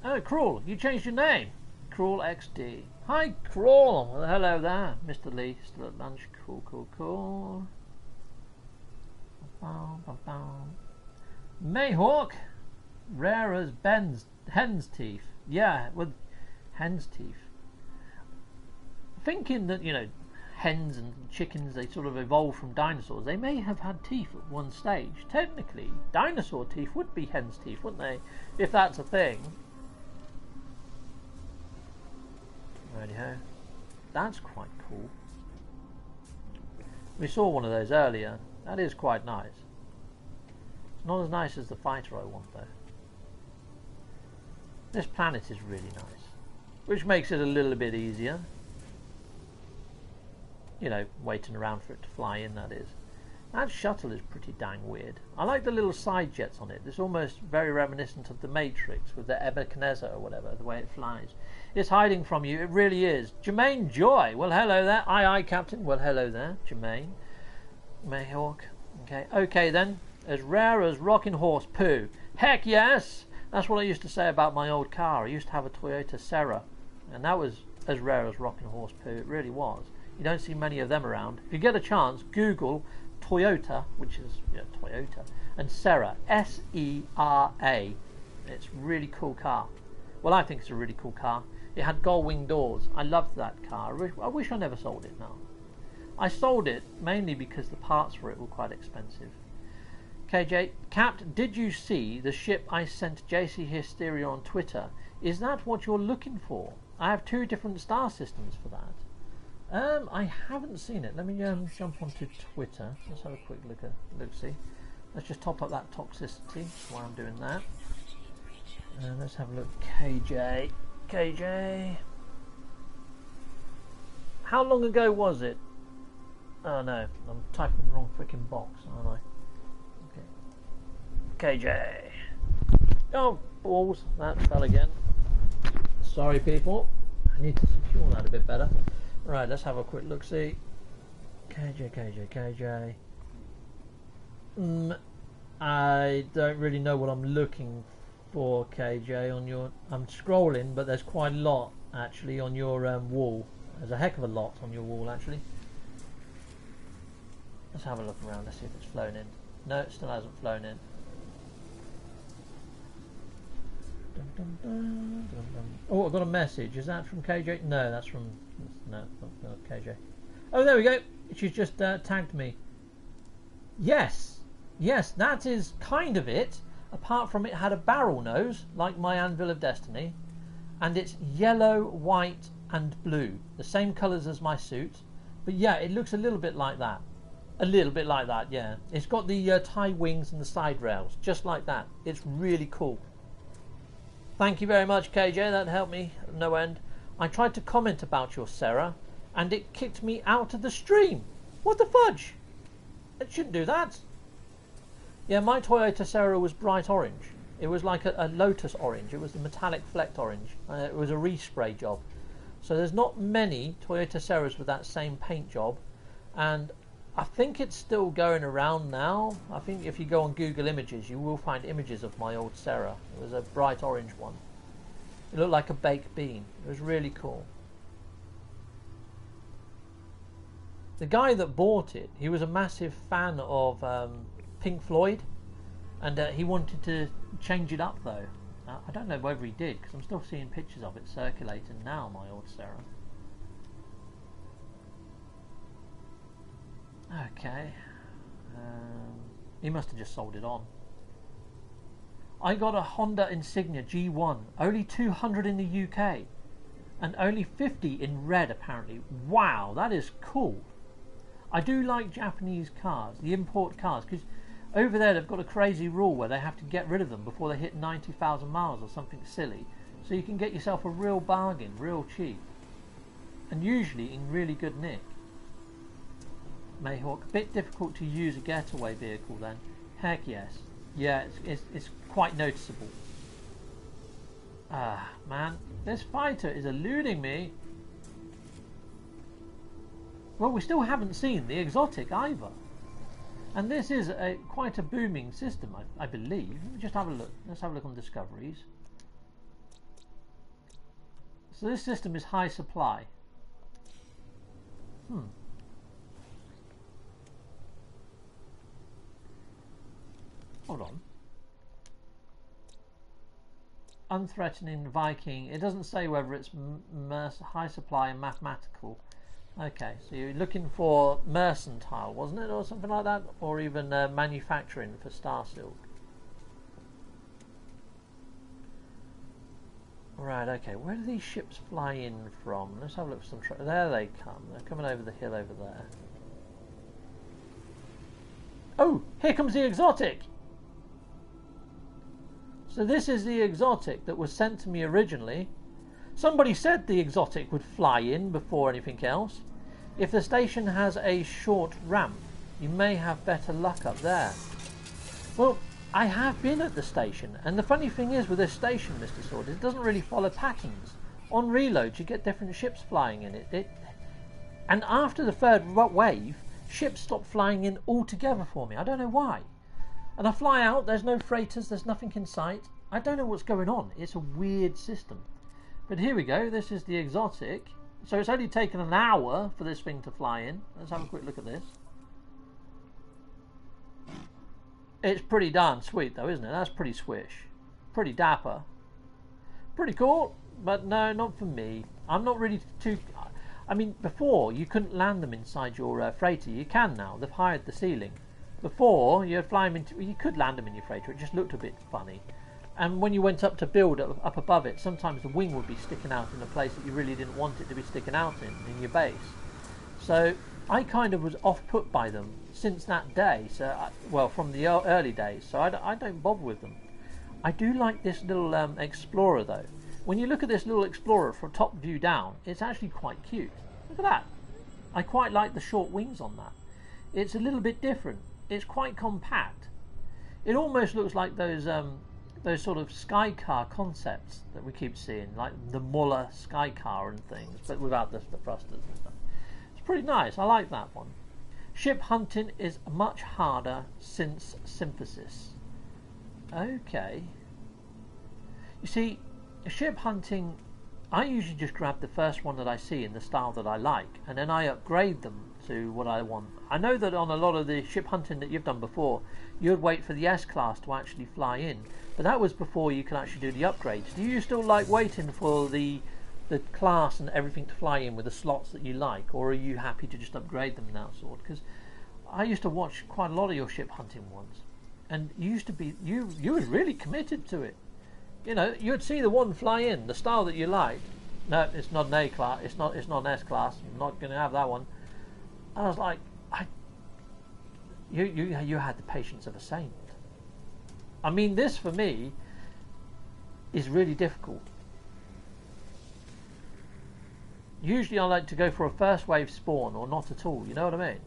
Oh, Cruel, you changed your name. Cruel XD. Hi, Cruel. Well, hello there, Mr. Lee. Still at lunch. Cool. Mayhawk. Rare as hen's teeth. Yeah, with hen's teeth. Thinking that, you know, hens and chickens, they sort of evolved from dinosaurs. They may have had teeth at one stage. Technically, dinosaur teeth would be hen's teeth, wouldn't they? If that's a thing. Righty-ho. That's quite cool. We saw one of those earlier. That is quite nice. It's not as nice as the fighter I want, though. This planet is really nice, which makes it a little bit easier. You know, waiting around for it to fly in, that is. That shuttle is pretty dang weird. I like the little side jets on it. It's almost very reminiscent of the Matrix with the Ebenezer or whatever, the way it flies. It's hiding from you, it really is. Jermaine Joy, well hello there. Aye, Captain, well hello there, Jermaine. Mayhawk, okay then. As rare as rocking horse poo. Heck yes! That's what I used to say about my old car. I used to have a Toyota Serra, and that was as rare as rocking horse poo. It really was. You don't see many of them around. If you get a chance, Google Toyota, which is Toyota, and Serra, S-E-R-A. It's a really cool car. Well, I think it's a really cool car. It had gull-wing doors. I loved that car. I wish I never sold it now. I sold it mainly because the parts for it were quite expensive. KJ, Capt, did you see the ship I sent JC Hysteria on Twitter? Is that what you're looking for? I have 2 different star systems for that. I haven't seen it. Let me jump onto Twitter. Let's have a quick look-see. Let's just top up that toxicity while I'm doing that. Let's have a look. KJ. How long ago was it? Oh no, I'm typing the wrong freaking box, aren't I? Okay. KJ. Oh, balls. That fell again. Sorry, people. I need to secure that a bit better. Right, let's have a quick look-see. KJ. I don't really know what I'm looking for, KJ, on your... I'm scrolling, but there's quite a lot, actually, on your wall. There's a heck of a lot on your wall, actually. Let's have a look around, let's see if it's flown in. No, it still hasn't flown in. Oh, I got a message. Is that from KJ? No, that's from... No, not KJ. Oh, there we go. She's just tagged me. Yes, that is kind of it. Apart from it had a barrel nose, like my Anvil of Destiny, and it's yellow, white, and blue, the same colours as my suit. But yeah, it looks a little bit like that. Yeah. It's got the tie wings and the side rails, just like that. It's really cool. Thank you very much, KJ. That helped me no end. I tried to comment about your Sarah, and it kicked me out of the stream. What the fudge? It shouldn't do that. Yeah, my Toyota Sarah was bright orange. It was like a Lotus orange. It was the metallic flecked orange. It was a respray job. So there's not many Toyota Serras with that same paint job, and I think it's still going around now. I think if you go on Google Images, you will find images of my old Serra. It was a bright orange one. It looked like a baked bean. It was really cool. The guy that bought it, he was a massive fan of Pink Floyd, and he wanted to change it up though. I don't know whether he did, because I'm still seeing pictures of it circulating now, my old Serra. Okay. He must have just sold it on. I got a Honda Insignia G1, only 200 in the UK, and only 50 in red apparently. Wow, that is cool. I do like Japanese cars, the import cars, because over there they've got a crazy rule where they have to get rid of them before they hit 90,000 miles or something silly. So you can get yourself a real bargain, real cheap, and usually in really good nick. Mayhawk, a bit difficult to use a getaway vehicle then. Heck yes. Yeah, it's quite noticeable. Ah, man, this fighter is eluding me. Well, we still haven't seen the exotic either. And this is quite a booming system, I believe. Let me just have a look. Let's have a look on discoveries. So this system is high supply. Hold on. Unthreatening Viking. It doesn't say whether it's high supply and mathematical. Okay, so you're looking for mercantile, wasn't it, or something like that, or even manufacturing for Starsilk. Right. Okay. Where do these ships fly in from? Let's have a look for some. There they come. They're coming over the hill over there. Oh, here comes the exotic. So this is the exotic that was sent to me originally. Somebody said the exotic would fly in before anything else. If the station has a short ramp, you may have better luck up there. Well, I have been at the station, and the funny thing is with this station, Mr. Sword, it doesn't really follow patterns. On reloads, you get different ships flying in it. And after the third wave, ships stop flying in altogether for me. I don't know why. And I fly out, there's no freighters, there's nothing in sight. I don't know what's going on. It's a weird system. But here we go, this is the exotic. So it's only taken an hour for this thing to fly in. Let's have a quick look at this. It's pretty darn sweet though, isn't it? That's pretty swish. Pretty dapper. Pretty cool, but no, not for me. I'm not really too... I mean, before you couldn't land them inside your freighter. You can now. They've hired the ceiling. Before, you'd fly them into... You could land them in your freighter. It just looked a bit funny. And when you went up to build up above it, sometimes the wing would be sticking out in a place that you really didn't want it to be sticking out in your base. So I kind of was off-put by them since that day. So, well, from the early days. So I don't bother with them. I do like this little Explorer though. When you look at this little Explorer from top view down, it's actually quite cute. Look at that. I quite like the short wings on that. It's a little bit different. It's quite compact. It almost looks like those sort of sky car concepts that we keep seeing, like the Muller sky car and things, but without the thrusters and stuff. It's pretty nice. I like that one. Ship hunting is much harder since synthesis. Okay. You see, ship hunting, I usually just grab the first one that I see in the style that I like, and then I upgrade them to what I want. I know that on a lot of the ship hunting that you've done before, you'd wait for the S-Class to actually fly in, but that was before you could actually do the upgrades. Do you still like waiting for the class and everything to fly in with the slots that you like, or are you happy to just upgrade them now, Sword? Because I used to watch quite a lot of your ship hunting ones, and you used to be you were really committed to it. You know, you'd see the one fly in, the style that you liked. No, it's not an A class. It's not an S class. I'm not going to have that one. I was like, you had the patience of a saint. I mean, this for me, is really difficult. Usually I like to go for a first wave spawn or not at all, you know what I mean?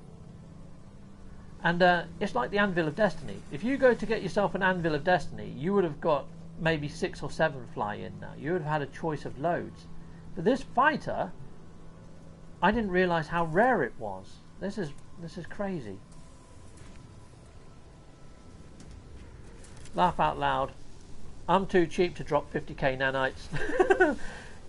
And it's like the Anvil of Destiny. If you go to get yourself an Anvil of Destiny, you would have got maybe 6 or 7 fly in now. You would have had a choice of loads. But this fighter, I didn't realise how rare it was. This is crazy. Laugh out loud. I'm too cheap to drop 50k nanites.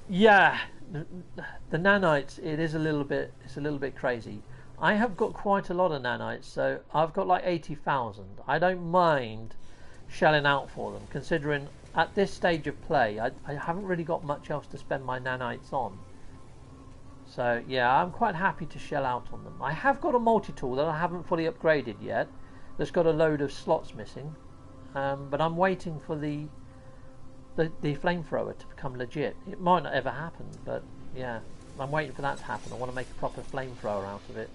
Yeah, the nanites, it's a little bit crazy. I have got quite a lot of nanites, so I've got like 80,000. I don't mind shelling out for them, considering at this stage of play, I haven't really got much else to spend my nanites on. So yeah, I'm quite happy to shell out on them. I have got a multi-tool that I haven't fully upgraded yet, that's got a load of slots missing, but I'm waiting for the flamethrower to become legit. It might not ever happen, but yeah, I'm waiting for that to happen. I want to make a proper flamethrower out of it.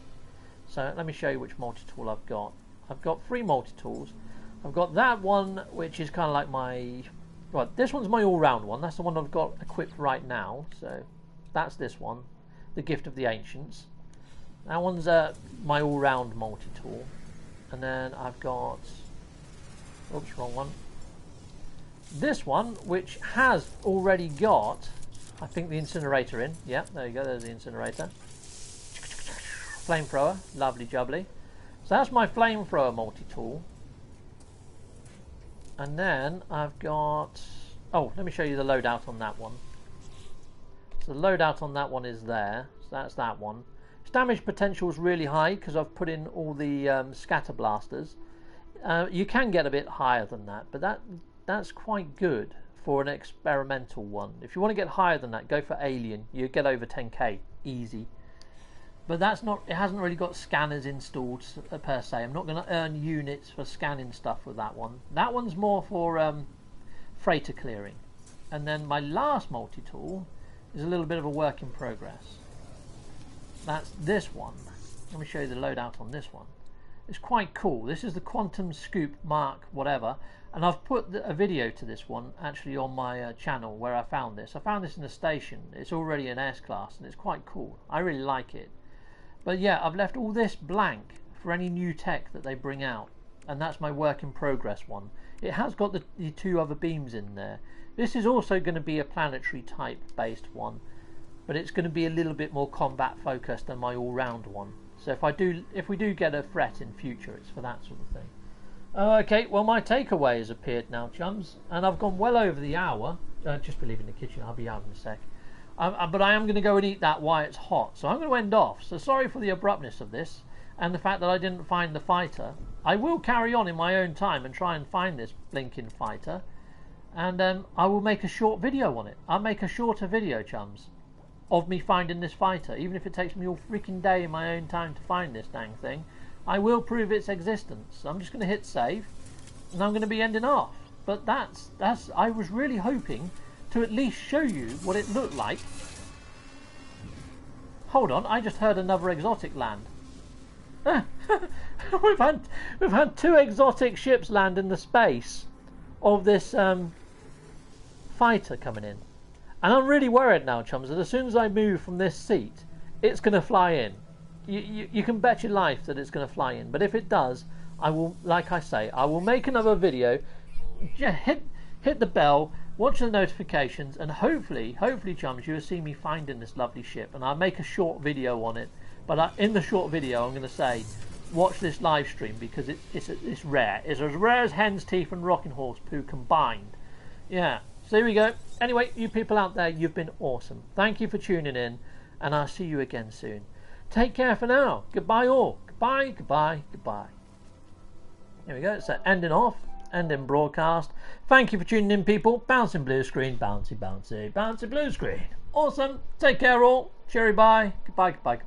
So let me show you which multi-tool I've got. I've got 3 multi-tools. I've got that one, which is kind of like my... Well, this one's my all-round one. That's the one I've got equipped right now. So that's this one, the Gift of the Ancients. That one's my all-round multi-tool. And then I've got... Oops, wrong one. This one, which has already got, I think, the incinerator in. Yeah, there you go, there's the incinerator. Flamethrower, lovely jubbly. So that's my flamethrower multi-tool. And then I've got... Oh, let me show you the loadout on that one. So the loadout on that one is there. So that's that one. Its damage potential is really high because I've put in all the scatter blasters. You can get a bit higher than that, but that's quite good for an experimental one. If you want to get higher than that, go for Alien. You get over 10k easy. But that's not. It hasn't really got scanners installed per se. I'm not going to earn units for scanning stuff with that one. That one's more for freighter clearing. And then my last multi-tool is a little bit of a work in progress. That's this one. Let me show you the loadout on this one. It's quite cool. This is the Quantum Scoop Mark whatever, and I've put a video to this one actually on my channel where I found this. I found this in a station. It's already an S-Class and it's quite cool. I really like it. But yeah, I've left all this blank for any new tech that they bring out, and that's my work in progress one. It has got the 2 other beams in there. This is also going to be a planetary type based one, but it's going to be a little bit more combat focused than my all-round one. So if we do get a threat in future, it's for that sort of thing. Okay, well my takeaway has appeared now, chums, and I've gone well over the hour. Just believe in the kitchen, I'll be out in a sec. But I am going to go and eat that while it's hot, so I'm going to end off. So sorry for the abruptness of this, and the fact that I didn't find the fighter. I will carry on in my own time and try and find this blinking fighter, and I will make a short video on it. I'll make a shorter video, chums, of me finding this fighter, even if it takes me all freaking day in my own time to find this dang thing. I will prove its existence. So I'm just going to hit save, and I'm going to be ending off. But that's I was really hoping to at least show you what it looked like. Hold on, I just heard another exotic land. we've had 2 exotic ships land in the space of this fighter coming in. And I'm really worried now, chums, that as soon as I move from this seat, it's going to fly in. You can bet your life that it's going to fly in. But if it does, I will, like I say, I will make another video. Hit the bell, watch the notifications, and hopefully, chums, you'll see me finding this lovely ship. And I'll make a short video on it. But in the short video, I'm going to say, watch this live stream because it's rare. It's as rare as hen's teeth and rocking horse poo combined. Yeah. So here we go. Anyway, you people out there, you've been awesome. Thank you for tuning in, and I'll see you again soon. Take care for now. Goodbye all. Goodbye, goodbye, goodbye. Here we go. So ending off, ending broadcast. Thank you for tuning in, people. Bouncing blue screen. Bouncy, bouncy, bouncy blue screen. Awesome. Take care all. Cherry bye. Goodbye, goodbye, goodbye.